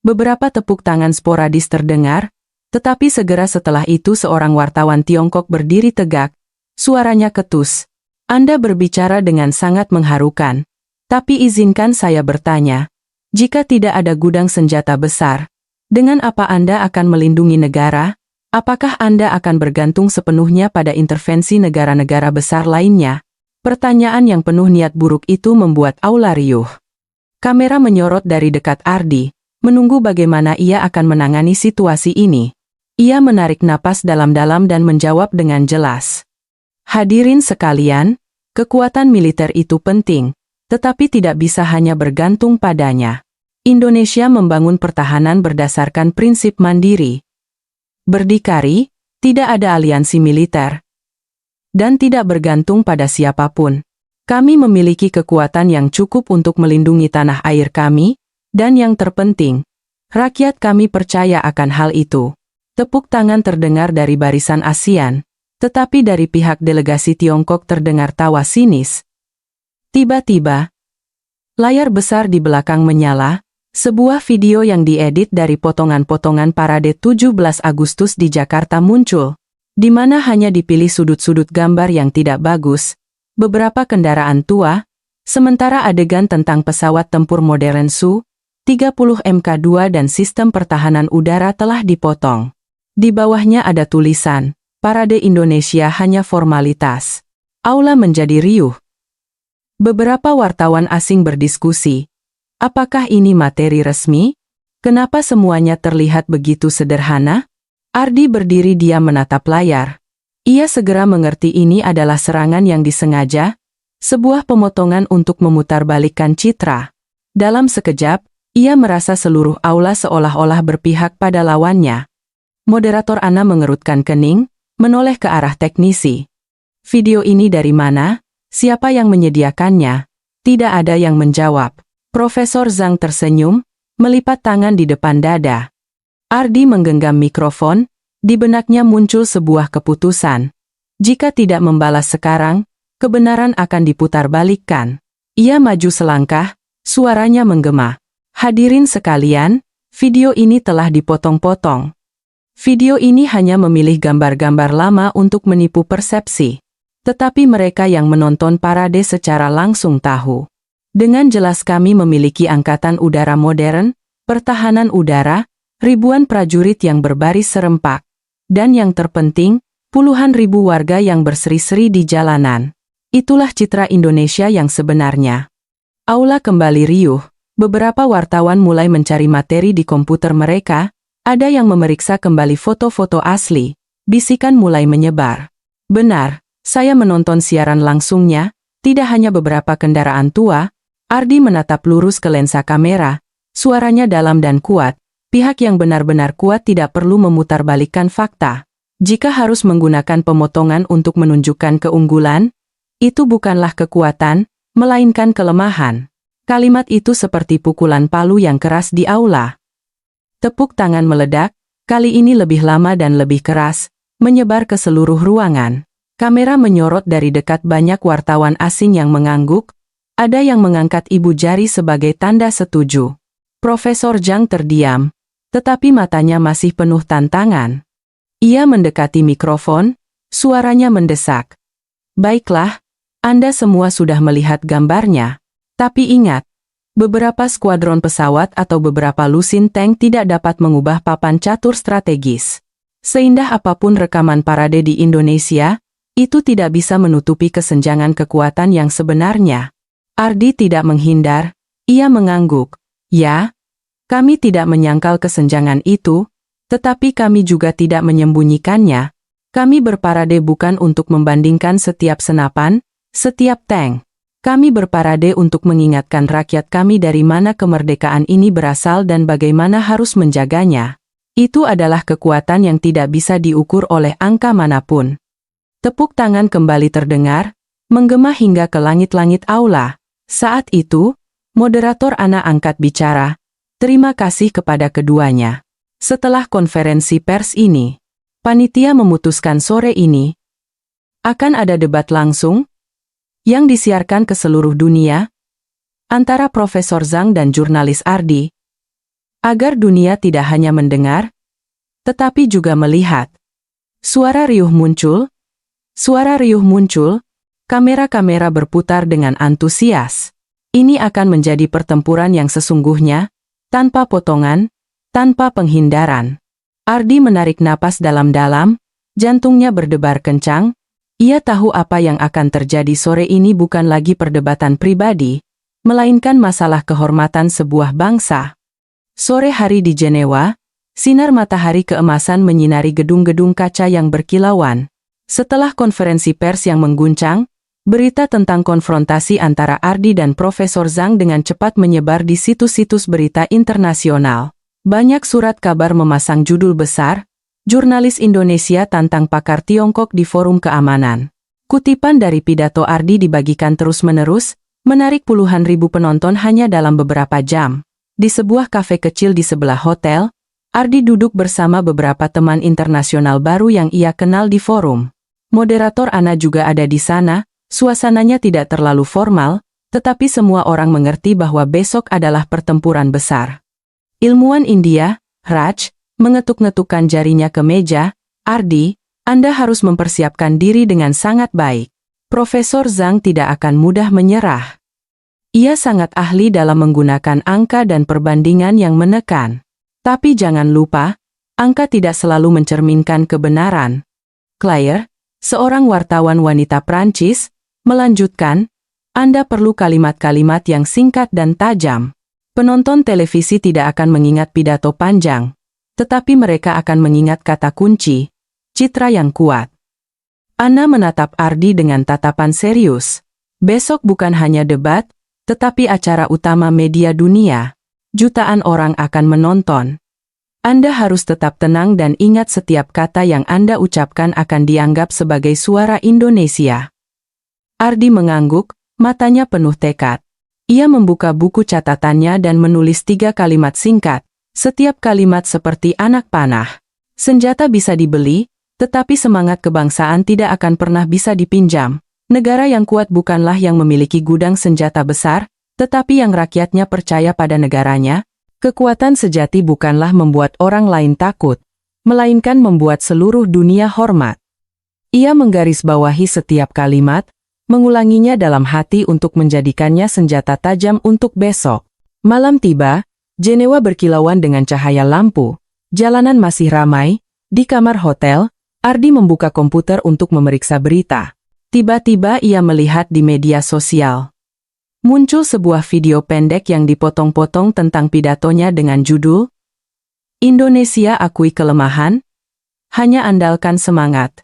Beberapa tepuk tangan sporadis terdengar, tetapi segera setelah itu seorang wartawan Tiongkok berdiri tegak, suaranya ketus. Anda berbicara dengan sangat mengharukan, tapi izinkan saya bertanya. Jika tidak ada gudang senjata besar, dengan apa Anda akan melindungi negara? Apakah Anda akan bergantung sepenuhnya pada intervensi negara-negara besar lainnya? Pertanyaan yang penuh niat buruk itu membuat aula riuh. Kamera menyorot dari dekat Ardi, menunggu bagaimana ia akan menangani situasi ini. Ia menarik napas dalam-dalam dan menjawab dengan jelas. Hadirin sekalian, kekuatan militer itu penting, tetapi tidak bisa hanya bergantung padanya. Indonesia membangun pertahanan berdasarkan prinsip mandiri. Berdikari, tidak ada aliansi militer, dan tidak bergantung pada siapapun. Kami memiliki kekuatan yang cukup untuk melindungi tanah air kami, dan yang terpenting, rakyat kami percaya akan hal itu. Tepuk tangan terdengar dari barisan ASEAN, tetapi dari pihak delegasi Tiongkok terdengar tawa sinis. Tiba-tiba, layar besar di belakang menyala. Sebuah video yang diedit dari potongan-potongan parade 17 Agustus di Jakarta muncul, di mana hanya dipilih sudut-sudut gambar yang tidak bagus, beberapa kendaraan tua, sementara adegan tentang pesawat tempur modern Su-30 Mk2 dan sistem pertahanan udara telah dipotong. Di bawahnya ada tulisan, Parade Indonesia hanya formalitas. Aula menjadi riuh. Beberapa wartawan asing berdiskusi. Apakah ini materi resmi? Kenapa semuanya terlihat begitu sederhana? Ardi berdiri diam menatap layar. Ia segera mengerti ini adalah serangan yang disengaja, sebuah pemotongan untuk memutarbalikkan citra. Dalam sekejap, ia merasa seluruh aula seolah-olah berpihak pada lawannya. Moderator Ana mengerutkan kening, menoleh ke arah teknisi. Video ini dari mana? Siapa yang menyediakannya? Tidak ada yang menjawab. Profesor Zhang tersenyum, melipat tangan di depan dada. Ardi menggenggam mikrofon, di benaknya muncul sebuah keputusan. Jika tidak membalas sekarang, kebenaran akan diputarbalikkan. Ia maju selangkah, suaranya menggema. Hadirin sekalian, video ini telah dipotong-potong. Video ini hanya memilih gambar-gambar lama untuk menipu persepsi. Tetapi mereka yang menonton parade secara langsung tahu. Dengan jelas kami memiliki angkatan udara modern, pertahanan udara, ribuan prajurit yang berbaris serempak, dan yang terpenting, puluhan ribu warga yang berseri-seri di jalanan. Itulah citra Indonesia yang sebenarnya. Aula kembali riuh, beberapa wartawan mulai mencari materi di komputer mereka, ada yang memeriksa kembali foto-foto asli, bisikan mulai menyebar. Benar, saya menonton siaran langsungnya, tidak hanya beberapa kendaraan tua. Ardi menatap lurus ke lensa kamera, suaranya dalam dan kuat. Pihak yang benar-benar kuat tidak perlu memutarbalikkan fakta. Jika harus menggunakan pemotongan untuk menunjukkan keunggulan, itu bukanlah kekuatan, melainkan kelemahan. Kalimat itu seperti pukulan palu yang keras di aula. Tepuk tangan meledak, kali ini lebih lama dan lebih keras, menyebar ke seluruh ruangan. Kamera menyorot dari dekat banyak wartawan asing yang mengangguk, Ada yang mengangkat ibu jari sebagai tanda setuju. Profesor Zhang terdiam, tetapi matanya masih penuh tantangan. Ia mendekati mikrofon, suaranya mendesak. Baiklah, Anda semua sudah melihat gambarnya. Tapi ingat, beberapa skuadron pesawat atau beberapa lusin tank tidak dapat mengubah papan catur strategis. Seindah apapun rekaman parade di Indonesia, itu tidak bisa menutupi kesenjangan kekuatan yang sebenarnya. Ardi tidak menghindar, ia mengangguk. Ya, kami tidak menyangkal kesenjangan itu, tetapi kami juga tidak menyembunyikannya. Kami berparade bukan untuk membandingkan setiap senapan, setiap tank. Kami berparade untuk mengingatkan rakyat kami dari mana kemerdekaan ini berasal dan bagaimana harus menjaganya. Itu adalah kekuatan yang tidak bisa diukur oleh angka manapun. Tepuk tangan kembali terdengar, menggema hingga ke langit-langit aula. Saat itu, moderator Ana angkat bicara. Terima kasih kepada keduanya. Setelah konferensi pers ini, panitia memutuskan sore ini akan ada debat langsung yang disiarkan ke seluruh dunia antara Profesor Zhang dan jurnalis Ardi, agar dunia tidak hanya mendengar, tetapi juga melihat. Suara riuh muncul, kamera-kamera berputar dengan antusias. Ini akan menjadi pertempuran yang sesungguhnya, tanpa potongan, tanpa penghindaran. Ardi menarik napas dalam-dalam, jantungnya berdebar kencang. Ia tahu apa yang akan terjadi sore ini bukan lagi perdebatan pribadi, melainkan masalah kehormatan sebuah bangsa. Sore hari di Jenewa, sinar matahari keemasan menyinari gedung-gedung kaca yang berkilauan. Setelah konferensi pers yang mengguncang, berita tentang konfrontasi antara Ardi dan Profesor Zhang dengan cepat menyebar di situs-situs berita internasional. Banyak surat kabar memasang judul besar, Jurnalis Indonesia tantang pakar Tiongkok di Forum Keamanan. Kutipan dari pidato Ardi dibagikan terus-menerus, menarik puluhan ribu penonton hanya dalam beberapa jam. Di sebuah kafe kecil di sebelah hotel, Ardi duduk bersama beberapa teman internasional baru yang ia kenal di forum. Moderator Ana juga ada di sana. Suasananya tidak terlalu formal, tetapi semua orang mengerti bahwa besok adalah pertempuran besar. Ilmuwan India, Raj, mengetuk-ngetukkan jarinya ke meja. Ardi, Anda harus mempersiapkan diri dengan sangat baik. Profesor Zhang tidak akan mudah menyerah. Ia sangat ahli dalam menggunakan angka dan perbandingan yang menekan. Tapi jangan lupa, angka tidak selalu mencerminkan kebenaran. Claire, seorang wartawan wanita Prancis, melanjutkan, Anda perlu kalimat-kalimat yang singkat dan tajam. Penonton televisi tidak akan mengingat pidato panjang, tetapi mereka akan mengingat kata kunci, citra yang kuat. Ana menatap Ardi dengan tatapan serius. Besok bukan hanya debat, tetapi acara utama media dunia. Jutaan orang akan menonton. Anda harus tetap tenang dan ingat setiap kata yang Anda ucapkan akan dianggap sebagai suara Indonesia. Ardi mengangguk, matanya penuh tekad. Ia membuka buku catatannya dan menulis 3 kalimat singkat, setiap kalimat seperti anak panah. Senjata bisa dibeli, tetapi semangat kebangsaan tidak akan pernah bisa dipinjam. Negara yang kuat bukanlah yang memiliki gudang senjata besar, tetapi yang rakyatnya percaya pada negaranya. Kekuatan sejati bukanlah membuat orang lain takut, melainkan membuat seluruh dunia hormat. Ia menggarisbawahi setiap kalimat, mengulanginya dalam hati untuk menjadikannya senjata tajam untuk besok. Malam tiba, Jenewa berkilauan dengan cahaya lampu. Jalanan masih ramai. Di kamar hotel, Ardi membuka komputer untuk memeriksa berita. Tiba-tiba ia melihat di media sosial. Muncul sebuah video pendek yang dipotong-potong tentang pidatonya dengan judul, Indonesia akui kelemahan, hanya andalkan semangat.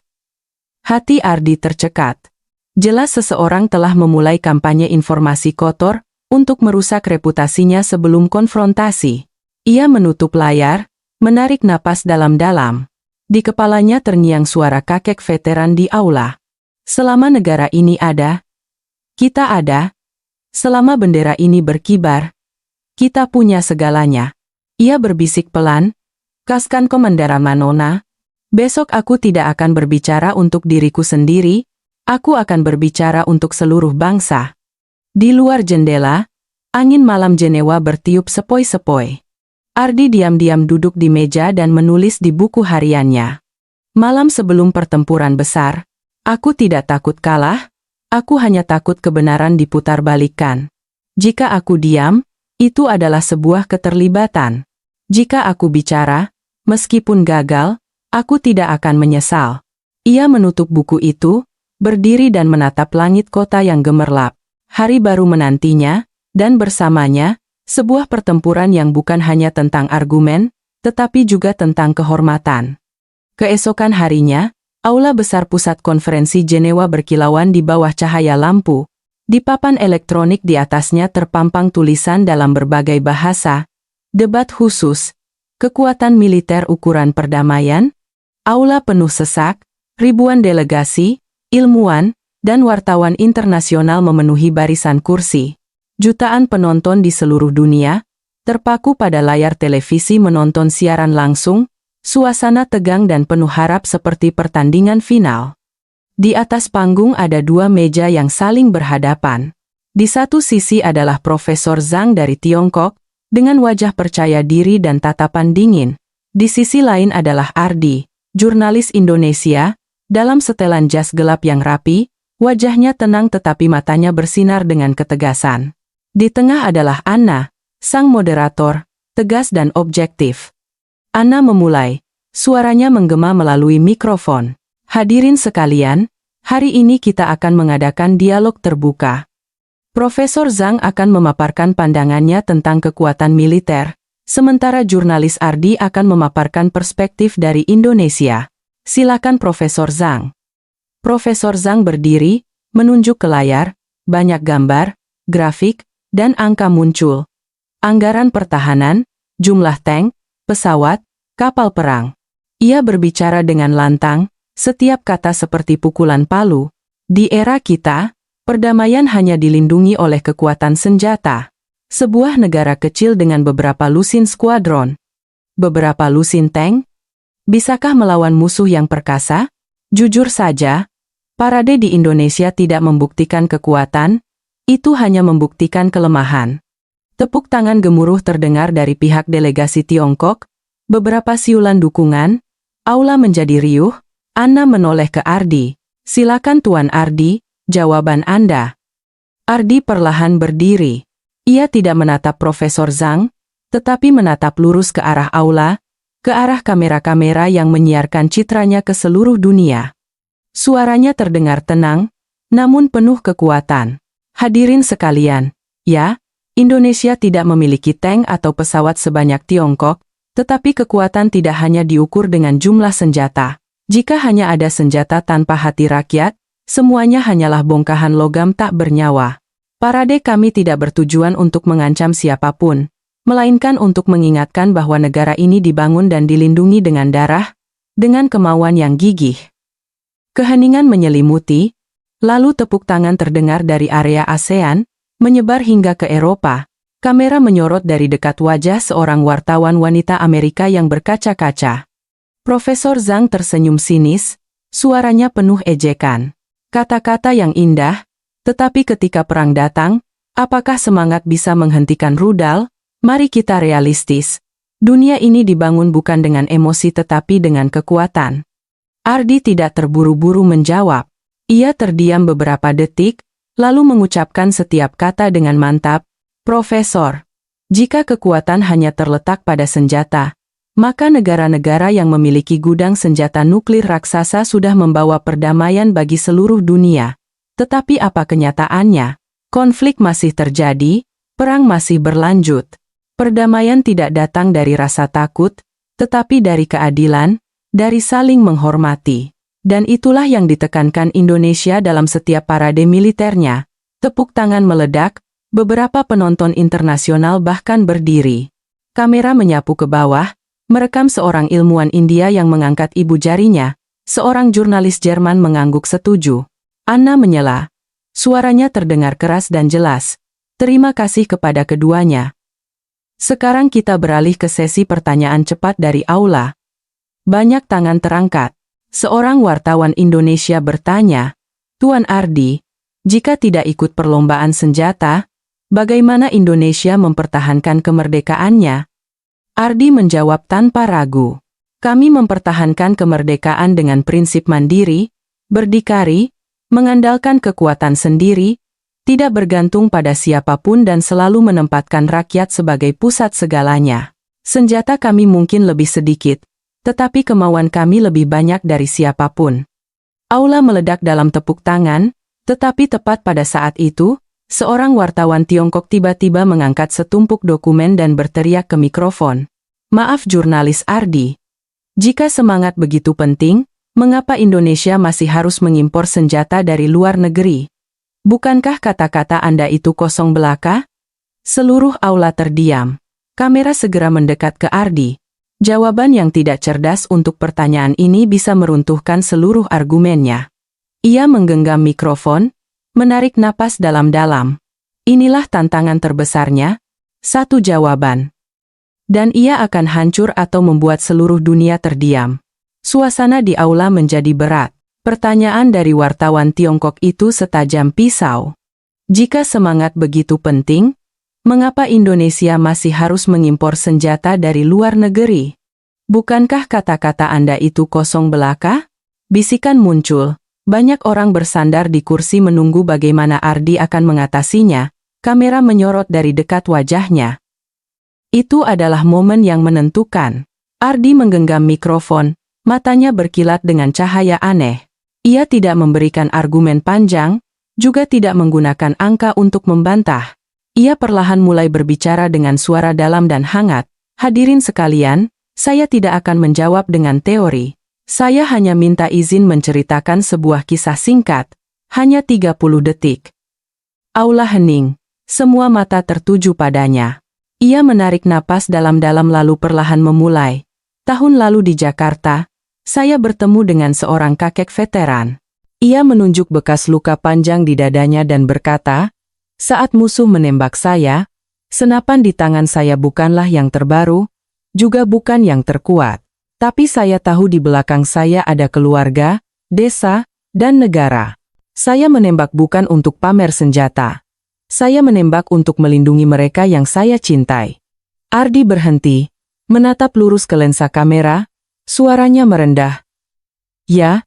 Hati Ardi tercekat. Jelas seseorang telah memulai kampanye informasi kotor untuk merusak reputasinya sebelum konfrontasi. Ia menutup layar, menarik napas dalam-dalam. Di kepalanya terngiang suara kakek veteran di aula. Selama negara ini ada, kita ada. Selama bendera ini berkibar, kita punya segalanya. Ia berbisik pelan, Kaskan Komandara Manona, besok aku tidak akan berbicara untuk diriku sendiri, aku akan berbicara untuk seluruh bangsa. Di luar jendela, angin malam Jenewa bertiup sepoi-sepoi. Ardi diam-diam duduk di meja dan menulis di buku hariannya. Malam sebelum pertempuran besar, aku tidak takut kalah, aku hanya takut kebenaran diputarbalikkan. Jika aku diam, itu adalah sebuah keterlibatan. Jika aku bicara, meskipun gagal, aku tidak akan menyesal. Ia menutup buku itu, berdiri dan menatap langit kota yang gemerlap. Hari baru menantinya, dan bersamanya, sebuah pertempuran yang bukan hanya tentang argumen, tetapi juga tentang kehormatan. Keesokan harinya, aula besar pusat konferensi Jenewa berkilauan di bawah cahaya lampu. Di papan elektronik di atasnya terpampang tulisan dalam berbagai bahasa, debat khusus, kekuatan militer ukuran perdamaian, aula penuh sesak, ribuan delegasi, ilmuwan, dan wartawan internasional memenuhi barisan kursi. Jutaan penonton di seluruh dunia, terpaku pada layar televisi menonton siaran langsung, suasana tegang dan penuh harap seperti pertandingan final. Di atas panggung ada dua meja yang saling berhadapan. Di satu sisi adalah Profesor Zhang dari Tiongkok, dengan wajah percaya diri dan tatapan dingin. Di sisi lain adalah Ardi, jurnalis Indonesia, dalam setelan jas gelap yang rapi, wajahnya tenang tetapi matanya bersinar dengan ketegasan. Di tengah adalah Anna, sang moderator, tegas dan objektif. Anna memulai, suaranya menggema melalui mikrofon. Hadirin sekalian, hari ini kita akan mengadakan dialog terbuka. Profesor Zhang akan memaparkan pandangannya tentang kekuatan militer, sementara jurnalis Ardi akan memaparkan perspektif dari Indonesia. Silakan Profesor Zhang. Profesor Zhang berdiri, menunjuk ke layar, banyak gambar, grafik, dan angka muncul. Anggaran pertahanan, jumlah tank, pesawat, kapal perang. Ia berbicara dengan lantang, setiap kata seperti pukulan palu. Di era kita, perdamaian hanya dilindungi oleh kekuatan senjata. Sebuah negara kecil dengan beberapa lusin skuadron, beberapa lusin tank, bisakah melawan musuh yang perkasa? Jujur saja, parade di Indonesia tidak membuktikan kekuatan, itu hanya membuktikan kelemahan. Tepuk tangan gemuruh terdengar dari pihak delegasi Tiongkok, beberapa siulan dukungan, aula menjadi riuh. Anna menoleh ke Ardi. Silakan Tuan Ardi, jawaban Anda. Ardi perlahan berdiri. Ia tidak menatap Profesor Zhang, tetapi menatap lurus ke arah aula, ke arah kamera-kamera yang menyiarkan citranya ke seluruh dunia. Suaranya terdengar tenang, namun penuh kekuatan. Hadirin sekalian, ya, Indonesia tidak memiliki tank atau pesawat sebanyak Tiongkok, tetapi kekuatan tidak hanya diukur dengan jumlah senjata. Jika hanya ada senjata tanpa hati rakyat, semuanya hanyalah bongkahan logam tak bernyawa. Parade kami tidak bertujuan untuk mengancam siapapun, melainkan untuk mengingatkan bahwa negara ini dibangun dan dilindungi dengan darah, dengan kemauan yang gigih. Keheningan menyelimuti, lalu tepuk tangan terdengar dari area ASEAN, menyebar hingga ke Eropa. Kamera menyorot dari dekat wajah seorang wartawan wanita Amerika yang berkaca-kaca. Profesor Zhang tersenyum sinis, suaranya penuh ejekan. Kata-kata yang indah, tetapi ketika perang datang, apakah semangat bisa menghentikan rudal? Mari kita realistis. Dunia ini dibangun bukan dengan emosi tetapi dengan kekuatan. Ardi tidak terburu-buru menjawab. Ia terdiam beberapa detik, lalu mengucapkan setiap kata dengan mantap. Profesor, jika kekuatan hanya terletak pada senjata, maka negara-negara yang memiliki gudang senjata nuklir raksasa sudah membawa perdamaian bagi seluruh dunia. Tetapi apa kenyataannya? Konflik masih terjadi, perang masih berlanjut. Perdamaian tidak datang dari rasa takut, tetapi dari keadilan, dari saling menghormati. Dan itulah yang ditekankan Indonesia dalam setiap parade militernya. Tepuk tangan meledak, beberapa penonton internasional bahkan berdiri. Kamera menyapu ke bawah, merekam seorang ilmuwan India yang mengangkat ibu jarinya, seorang jurnalis Jerman mengangguk setuju. Anna menyela. Suaranya terdengar keras dan jelas. Terima kasih kepada keduanya. Sekarang kita beralih ke sesi pertanyaan cepat dari aula. Banyak tangan terangkat. Seorang wartawan Indonesia bertanya, Tuan Ardi, Jika tidak ikut perlombaan senjata, bagaimana Indonesia mempertahankan kemerdekaannya? Ardi menjawab tanpa ragu. Kami mempertahankan kemerdekaan dengan prinsip mandiri, berdikari, mengandalkan kekuatan sendiri, tidak bergantung pada siapapun dan selalu menempatkan rakyat sebagai pusat segalanya. Senjata kami mungkin lebih sedikit, tetapi kemauan kami lebih banyak dari siapapun. Aula meledak dalam tepuk tangan, tetapi tepat pada saat itu, seorang wartawan Tiongkok tiba-tiba mengangkat setumpuk dokumen dan berteriak ke mikrofon. Maaf jurnalis Ardi. Jika semangat begitu penting, mengapa Indonesia masih harus mengimpor senjata dari luar negeri? Bukankah kata-kata Anda itu kosong belaka? Seluruh aula terdiam. Kamera segera mendekat ke Ardi. Jawaban yang tidak cerdas untuk pertanyaan ini bisa meruntuhkan seluruh argumennya. Ia menggenggam mikrofon, menarik napas dalam-dalam. Inilah tantangan terbesarnya, satu jawaban. Dan ia akan hancur atau membuat seluruh dunia terdiam. Suasana di aula menjadi berat. Pertanyaan dari wartawan Tiongkok itu setajam pisau. Jika semangat begitu penting, mengapa Indonesia masih harus mengimpor senjata dari luar negeri? Bukankah kata-kata Anda itu kosong belaka? Bisikan muncul. Banyak orang bersandar di kursi menunggu bagaimana Ardi akan mengatasinya. Kamera menyorot dari dekat wajahnya. Itu adalah momen yang menentukan. Ardi menggenggam mikrofon, matanya berkilat dengan cahaya aneh. Ia tidak memberikan argumen panjang, juga tidak menggunakan angka untuk membantah. Ia perlahan mulai berbicara dengan suara dalam dan hangat. Hadirin sekalian, saya tidak akan menjawab dengan teori. Saya hanya minta izin menceritakan sebuah kisah singkat, hanya 30 detik. Aula hening, semua mata tertuju padanya. Ia menarik napas dalam-dalam lalu perlahan memulai. Tahun lalu di Jakarta, saya bertemu dengan seorang kakek veteran. Ia menunjuk bekas luka panjang di dadanya dan berkata, "Saat musuh menembak saya, senapan di tangan saya bukanlah yang terbaru, juga bukan yang terkuat. Tapi saya tahu di belakang saya ada keluarga, desa, dan negara. Saya menembak bukan untuk pamer senjata. Saya menembak untuk melindungi mereka yang saya cintai." Ardi berhenti, menatap lurus ke lensa kamera. Suaranya merendah. "Ya,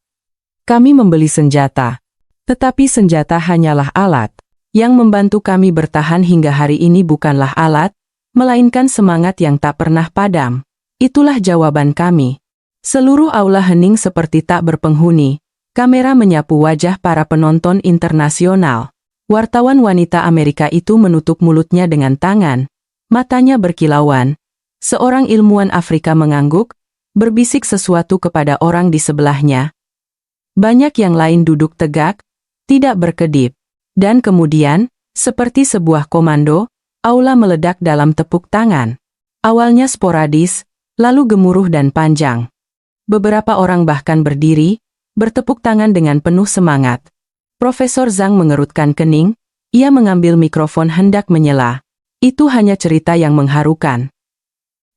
kami membeli senjata. Tetapi senjata hanyalah alat. Yang membantu kami bertahan hingga hari ini bukanlah alat, melainkan semangat yang tak pernah padam." Itulah jawaban kami. Seluruh aula hening seperti tak berpenghuni. Kamera menyapu wajah para penonton internasional. Wartawan wanita Amerika itu menutup mulutnya dengan tangan. Matanya berkilauan. Seorang ilmuwan Afrika mengangguk, berbisik sesuatu kepada orang di sebelahnya. Banyak yang lain duduk tegak, tidak berkedip. Dan kemudian, seperti sebuah komando, aula meledak dalam tepuk tangan. Awalnya sporadis, lalu gemuruh dan panjang. Beberapa orang bahkan berdiri, bertepuk tangan dengan penuh semangat. Profesor Zhang mengerutkan kening, ia mengambil mikrofon hendak menyela. Itu hanya cerita yang mengharukan.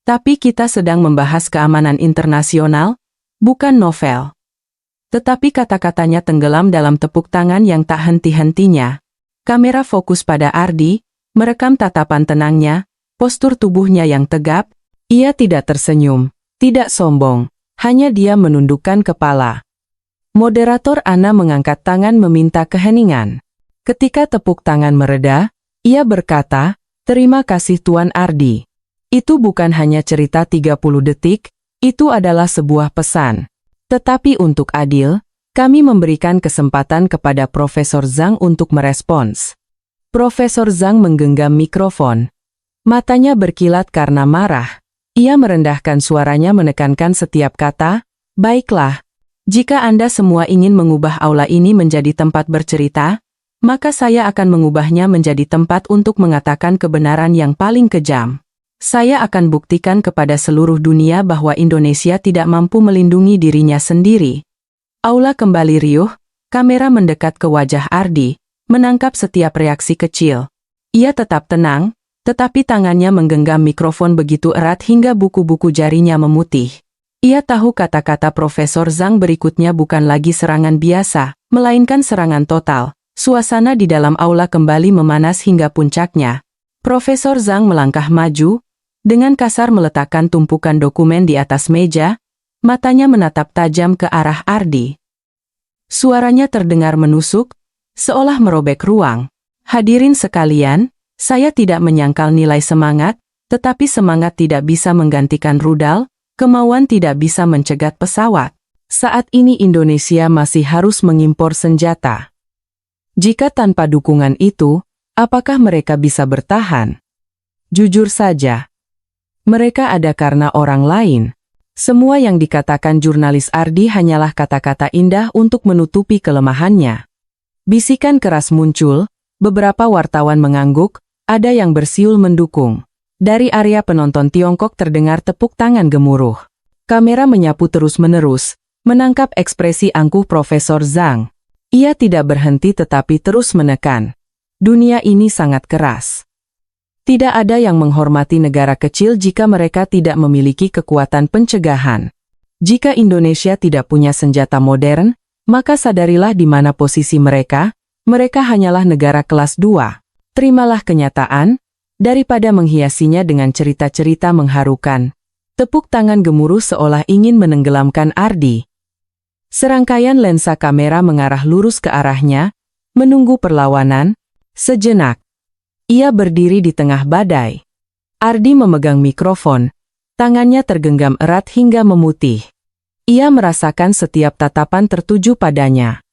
Tapi kita sedang membahas keamanan internasional, bukan novel. Tetapi kata-katanya tenggelam dalam tepuk tangan yang tak henti-hentinya. Kamera fokus pada Ardi, merekam tatapan tenangnya, postur tubuhnya yang tegap. Ia tidak tersenyum, tidak sombong, hanya dia menundukkan kepala. Moderator Ana mengangkat tangan meminta keheningan. Ketika tepuk tangan mereda, ia berkata, "Terima kasih Tuan Ardi. Itu bukan hanya cerita 30 detik, itu adalah sebuah pesan. Tetapi untuk adil, kami memberikan kesempatan kepada Profesor Zhang untuk merespons." Profesor Zhang menggenggam mikrofon. Matanya berkilat karena marah. Ia merendahkan suaranya menekankan setiap kata, "Baiklah, jika Anda semua ingin mengubah aula ini menjadi tempat bercerita, maka saya akan mengubahnya menjadi tempat untuk mengatakan kebenaran yang paling kejam. Saya akan buktikan kepada seluruh dunia bahwa Indonesia tidak mampu melindungi dirinya sendiri." Aula kembali riuh, kamera mendekat ke wajah Ardi, menangkap setiap reaksi kecil. Ia tetap tenang, tetapi tangannya menggenggam mikrofon begitu erat hingga buku-buku jarinya memutih. Ia tahu kata-kata Profesor Zhang berikutnya bukan lagi serangan biasa, melainkan serangan total, Suasana di dalam aula kembali memanas hingga puncaknya. Profesor Zhang melangkah maju, dengan kasar meletakkan tumpukan dokumen di atas meja, matanya menatap tajam ke arah Ardi. Suaranya terdengar menusuk, seolah merobek ruang. Hadirin sekalian, saya tidak menyangkal nilai semangat, tetapi semangat tidak bisa menggantikan rudal, kemauan tidak bisa mencegat pesawat. Saat ini Indonesia masih harus mengimpor senjata. Jika tanpa dukungan itu, apakah mereka bisa bertahan? Jujur saja, mereka ada karena orang lain. Semua yang dikatakan jurnalis Ardi hanyalah kata-kata indah untuk menutupi kelemahannya. Bisikan keras muncul, beberapa wartawan mengangguk, ada yang bersiul mendukung. Dari area penonton Tiongkok terdengar tepuk tangan gemuruh. Kamera menyapu terus-menerus, menangkap ekspresi angkuh Profesor Zhang. Ia tidak berhenti tetapi terus menekan. Dunia ini sangat keras. Tidak ada yang menghormati negara kecil jika mereka tidak memiliki kekuatan pencegahan. Jika Indonesia tidak punya senjata modern, maka sadarilah di mana posisi mereka. Mereka hanyalah negara kelas 2. Terimalah kenyataan, daripada menghiasinya dengan cerita-cerita mengharukan. Tepuk tangan gemuruh seolah ingin menenggelamkan Ardi. Serangkaian lensa kamera mengarah lurus ke arahnya, menunggu perlawanan. Sejenak, ia berdiri di tengah badai. Ardi memegang mikrofon, tangannya tergenggam erat hingga memutih. Ia merasakan setiap tatapan tertuju padanya.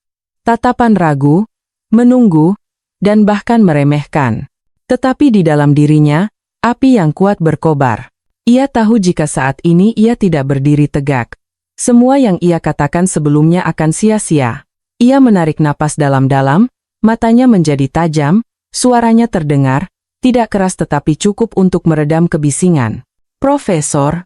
Tatapan ragu, menunggu, dan bahkan meremehkan. Tetapi di dalam dirinya, api yang kuat berkobar. Ia tahu jika saat ini ia tidak berdiri tegak, semua yang ia katakan sebelumnya akan sia-sia. Ia menarik napas dalam-dalam, matanya menjadi tajam, suaranya terdengar, tidak keras tetapi cukup untuk meredam kebisingan. Profesor,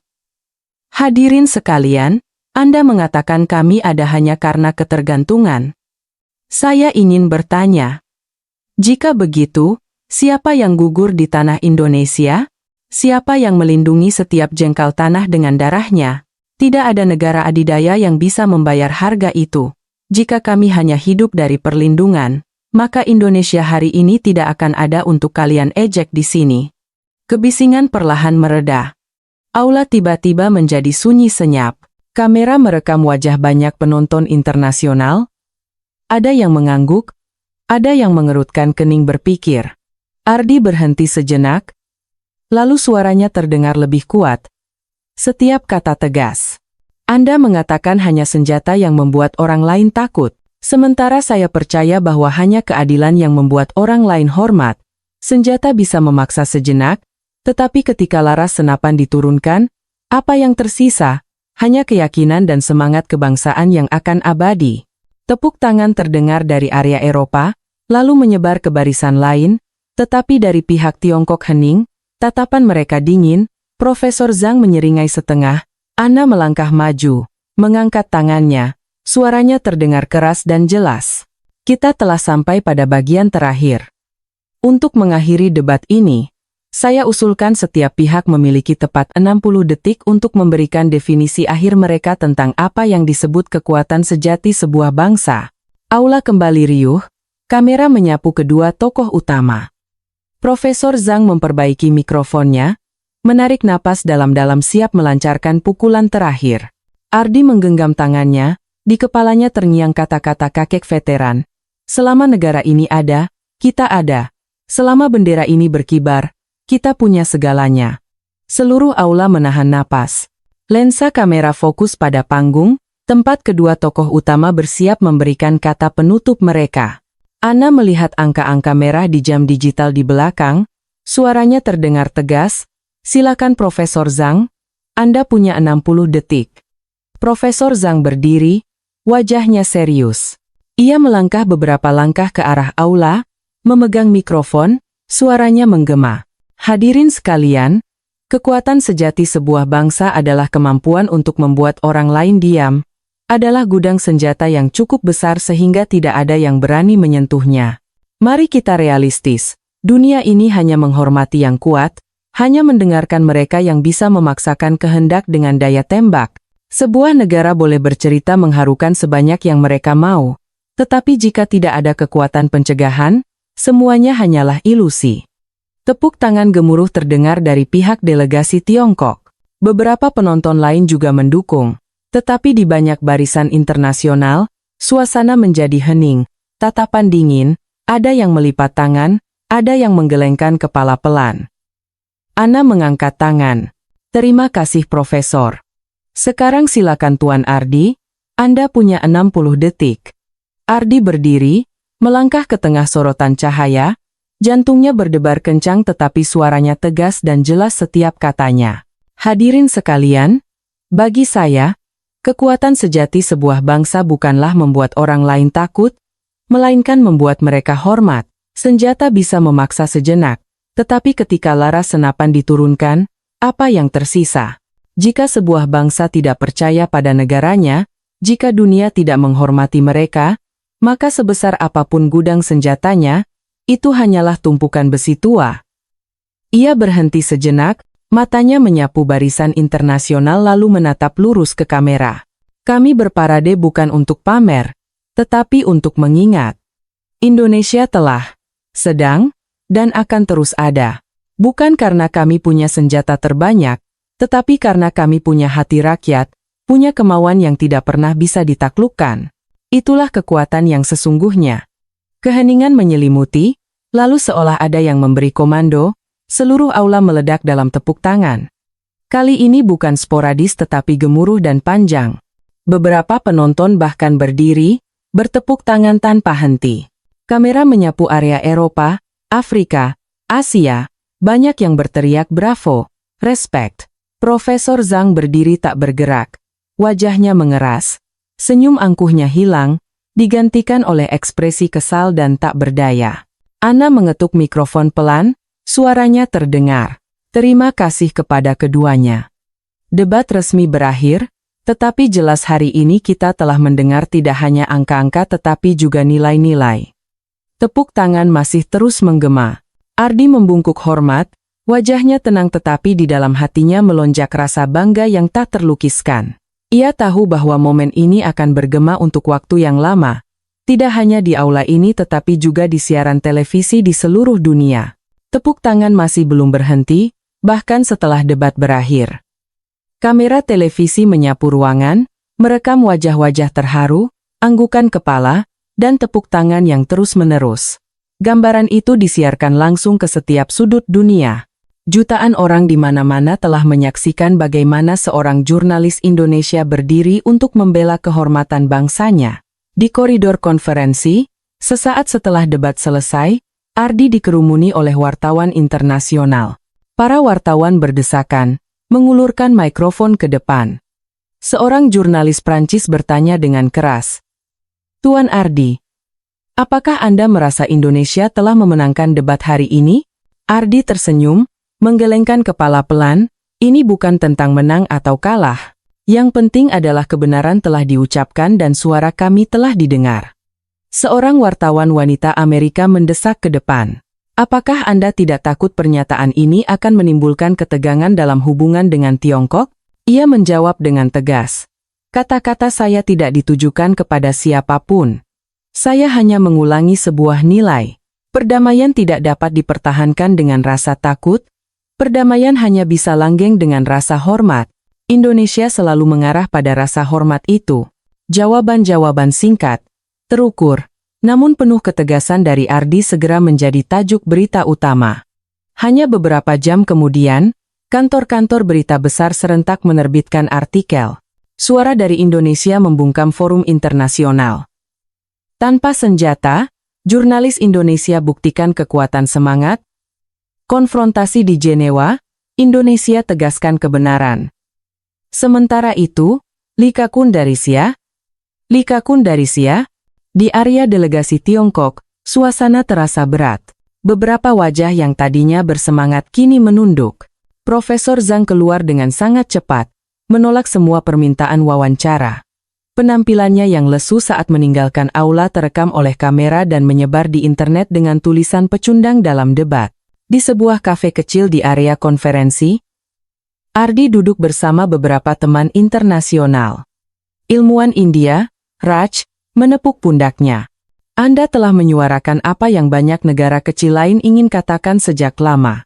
hadirin sekalian, Anda mengatakan kami ada hanya karena ketergantungan. Saya ingin bertanya, jika begitu, siapa yang gugur di tanah Indonesia? Siapa yang melindungi setiap jengkal tanah dengan darahnya? Tidak ada negara adidaya yang bisa membayar harga itu. Jika kami hanya hidup dari perlindungan, maka Indonesia hari ini tidak akan ada untuk kalian ejek di sini. Kebisingan perlahan mereda. Aula tiba-tiba menjadi sunyi senyap. Kamera merekam wajah banyak penonton internasional. Ada yang mengangguk, ada yang mengerutkan kening berpikir. Ardi berhenti sejenak, lalu suaranya terdengar lebih kuat. Setiap kata tegas. Anda mengatakan hanya senjata yang membuat orang lain takut. Sementara saya percaya bahwa hanya keadilan yang membuat orang lain hormat. Senjata bisa memaksa sejenak, tetapi ketika laras senapan diturunkan, apa yang tersisa? Hanya keyakinan dan semangat kebangsaan yang akan abadi. Tepuk tangan terdengar dari area Eropa, lalu menyebar ke barisan lain, tetapi dari pihak Tiongkok hening, tatapan mereka dingin. Profesor Zhang menyeringai setengah, Ana melangkah maju, mengangkat tangannya, suaranya terdengar keras dan jelas. Kita telah sampai pada bagian terakhir. Untuk mengakhiri debat ini, saya usulkan setiap pihak memiliki tepat 60 detik untuk memberikan definisi akhir mereka tentang apa yang disebut kekuatan sejati sebuah bangsa. Aula kembali riuh, kamera menyapu kedua tokoh utama. Profesor Zhang memperbaiki mikrofonnya, menarik napas dalam-dalam siap melancarkan pukulan terakhir. Ardi menggenggam tangannya, di kepalanya terngiang kata-kata kakek veteran. Selama negara ini ada, kita ada. Selama bendera ini berkibar, kita punya segalanya. Seluruh aula menahan napas. Lensa kamera fokus pada panggung, tempat kedua tokoh utama bersiap memberikan kata penutup mereka. Ana melihat angka-angka merah di jam digital di belakang, suaranya terdengar tegas. Silakan Profesor Zhang, Anda punya 60 detik. Profesor Zhang berdiri, wajahnya serius. Ia melangkah beberapa langkah ke arah aula, memegang mikrofon, suaranya menggema. Hadirin sekalian, kekuatan sejati sebuah bangsa adalah kemampuan untuk membuat orang lain diam, adalah gudang senjata yang cukup besar sehingga tidak ada yang berani menyentuhnya. Mari kita realistis, dunia ini hanya menghormati yang kuat, hanya mendengarkan mereka yang bisa memaksakan kehendak dengan daya tembak. Sebuah negara boleh bercerita mengharukan sebanyak yang mereka mau, Tetapi jika tidak ada kekuatan pencegahan, semuanya hanyalah ilusi. Tepuk tangan gemuruh terdengar dari pihak delegasi Tiongkok. Beberapa penonton lain juga mendukung. Tetapi di banyak barisan internasional, suasana menjadi hening, tatapan dingin, ada yang melipat tangan, ada yang menggelengkan kepala pelan. Ana mengangkat tangan. Terima kasih Profesor. Sekarang silakan Tuan Ardi, Anda punya 60 detik. Ardi berdiri, melangkah ke tengah sorotan cahaya, jantungnya berdebar kencang tetapi suaranya tegas dan jelas setiap katanya. Hadirin sekalian, bagi saya, kekuatan sejati sebuah bangsa bukanlah membuat orang lain takut, melainkan membuat mereka hormat. Senjata bisa memaksa sejenak, tetapi ketika laras senapan diturunkan, apa yang tersisa? Jika sebuah bangsa tidak percaya pada negaranya, jika dunia tidak menghormati mereka, maka sebesar apapun gudang senjatanya, itu hanyalah tumpukan besi tua. Ia berhenti sejenak, matanya menyapu barisan internasional lalu menatap lurus ke kamera. Kami berparade bukan untuk pamer, tetapi untuk mengingat. Indonesia telah, sedang, dan akan terus ada. Bukan karena kami punya senjata terbanyak, tetapi karena kami punya hati rakyat, punya kemauan yang tidak pernah bisa ditaklukkan. Itulah kekuatan yang sesungguhnya. Keheningan menyelimuti, lalu seolah ada yang memberi komando, seluruh aula meledak dalam tepuk tangan. Kali ini bukan sporadis tetapi gemuruh dan panjang. Beberapa penonton bahkan berdiri, bertepuk tangan tanpa henti. Kamera menyapu area Eropa, Afrika, Asia, banyak yang berteriak bravo, respect. Profesor Zhang berdiri tak bergerak. Wajahnya mengeras. Senyum angkuhnya hilang, digantikan oleh ekspresi kesal dan tak berdaya. Ana mengetuk mikrofon pelan, suaranya terdengar. Terima kasih kepada keduanya. Debat resmi berakhir, tetapi jelas hari ini kita telah mendengar tidak hanya angka-angka tetapi juga nilai-nilai. Tepuk tangan masih terus menggema. Ardi membungkuk hormat, wajahnya tenang tetapi di dalam hatinya melonjak rasa bangga yang tak terlukiskan. Ia tahu bahwa momen ini akan bergema untuk waktu yang lama, tidak hanya di aula ini tetapi juga di siaran televisi di seluruh dunia. Tepuk tangan masih belum berhenti, bahkan setelah debat berakhir. Kamera televisi menyapu ruangan, merekam wajah-wajah terharu, anggukan kepala, dan tepuk tangan yang terus-menerus. Gambaran itu disiarkan langsung ke setiap sudut dunia. Jutaan orang di mana-mana telah menyaksikan bagaimana seorang jurnalis Indonesia berdiri untuk membela kehormatan bangsanya. Di koridor konferensi, sesaat setelah debat selesai, Ardi dikerumuni oleh wartawan internasional. Para wartawan berdesakan, mengulurkan mikrofon ke depan. Seorang jurnalis Prancis bertanya dengan keras, "Tuan Ardi, apakah Anda merasa Indonesia telah memenangkan debat hari ini?" Ardi tersenyum, menggelengkan kepala pelan, "Ini bukan tentang menang atau kalah. Yang penting adalah kebenaran telah diucapkan dan suara kami telah didengar." Seorang wartawan wanita Amerika mendesak ke depan. "Apakah Anda tidak takut pernyataan ini akan menimbulkan ketegangan dalam hubungan dengan Tiongkok?" Ia menjawab dengan tegas, "Kata-kata saya tidak ditujukan kepada siapapun. Saya hanya mengulangi sebuah nilai. Perdamaian tidak dapat dipertahankan dengan rasa takut. Perdamaian hanya bisa langgeng dengan rasa hormat. Indonesia selalu mengarah pada rasa hormat itu." Jawaban-jawaban singkat, terukur, namun penuh ketegasan dari Ardi segera menjadi tajuk berita utama. Hanya beberapa jam kemudian, kantor-kantor berita besar serentak menerbitkan artikel. Suara dari Indonesia membungkam forum internasional. Tanpa senjata, jurnalis Indonesia buktikan kekuatan semangat. Konfrontasi di Jenewa, Indonesia tegaskan kebenaran. Sementara itu, Likakun dari Sia, di area delegasi Tiongkok, suasana terasa berat. Beberapa wajah yang tadinya bersemangat kini menunduk. Profesor Zhang keluar dengan sangat cepat, menolak semua permintaan wawancara. Penampilannya yang lesu saat meninggalkan aula terekam oleh kamera dan menyebar di internet dengan tulisan pecundang dalam debat. Di sebuah kafe kecil di area konferensi, Ardi duduk bersama beberapa teman internasional. Ilmuwan India, Raj, menepuk pundaknya. Anda telah menyuarakan apa yang banyak negara kecil lain ingin katakan sejak lama.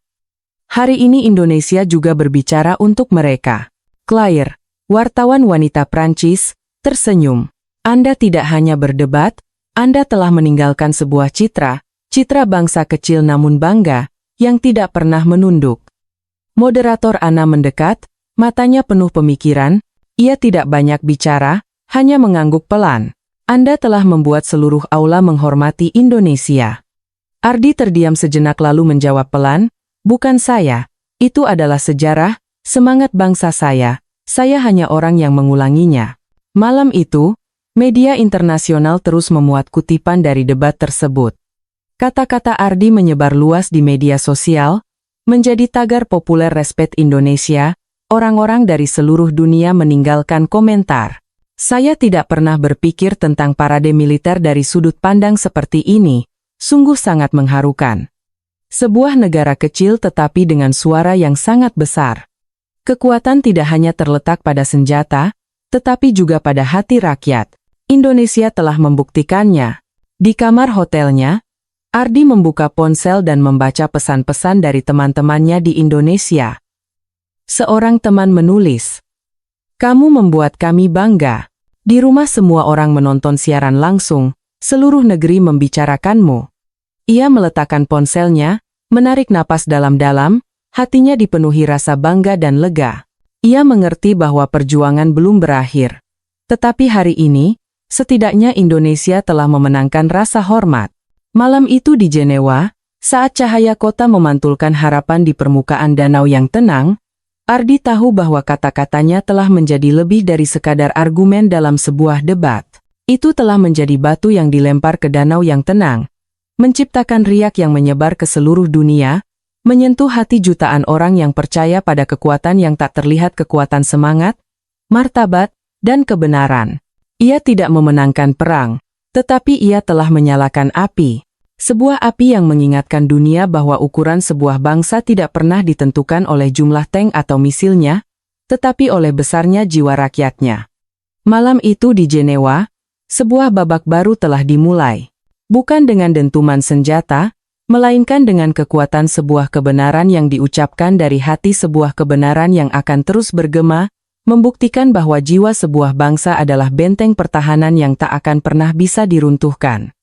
Hari ini Indonesia juga berbicara untuk mereka. Claire, wartawan wanita Prancis, tersenyum. Anda tidak hanya berdebat, Anda telah meninggalkan sebuah citra bangsa kecil namun bangga, yang tidak pernah menunduk. Moderator Ana mendekat, matanya penuh pemikiran, ia tidak banyak bicara, hanya mengangguk pelan. Anda telah membuat seluruh aula menghormati Indonesia. Ardi terdiam sejenak lalu menjawab pelan, bukan saya, itu adalah sejarah, semangat bangsa saya hanya orang yang mengulanginya. Malam itu, media internasional terus memuat kutipan dari debat tersebut. Kata-kata Ardi menyebar luas di media sosial, menjadi tagar populer Respect Indonesia, orang-orang dari seluruh dunia meninggalkan komentar. Saya tidak pernah berpikir tentang parade militer dari sudut pandang seperti ini, sungguh sangat mengharukan. Sebuah negara kecil tetapi dengan suara yang sangat besar. Kekuatan tidak hanya terletak pada senjata, tetapi juga pada hati rakyat. Indonesia telah membuktikannya. Di kamar hotelnya, Ardi membuka ponsel dan membaca pesan-pesan dari teman-temannya di Indonesia. Seorang teman menulis, "Kamu membuat kami bangga. Di rumah semua orang menonton siaran langsung, seluruh negeri membicarakanmu." Ia meletakkan ponselnya, menarik napas dalam-dalam, hatinya dipenuhi rasa bangga dan lega. Ia mengerti bahwa perjuangan belum berakhir. Tetapi hari ini, setidaknya Indonesia telah memenangkan rasa hormat. Malam itu di Jenewa, saat cahaya kota memantulkan harapan di permukaan danau yang tenang, Ardi tahu bahwa kata-katanya telah menjadi lebih dari sekadar argumen dalam sebuah debat. Itu telah menjadi batu yang dilempar ke danau yang tenang, menciptakan riak yang menyebar ke seluruh dunia, menyentuh hati jutaan orang yang percaya pada kekuatan yang tak terlihat, kekuatan semangat, martabat, dan kebenaran. Ia tidak memenangkan perang, tetapi ia telah menyalakan api. Sebuah api yang mengingatkan dunia bahwa ukuran sebuah bangsa tidak pernah ditentukan oleh jumlah tank atau misilnya, tetapi oleh besarnya jiwa rakyatnya. Malam itu di Jenewa, sebuah babak baru telah dimulai. Bukan dengan dentuman senjata, melainkan dengan kekuatan sebuah kebenaran yang diucapkan dari hati, sebuah kebenaran yang akan terus bergema, membuktikan bahwa jiwa sebuah bangsa adalah benteng pertahanan yang tak akan pernah bisa diruntuhkan.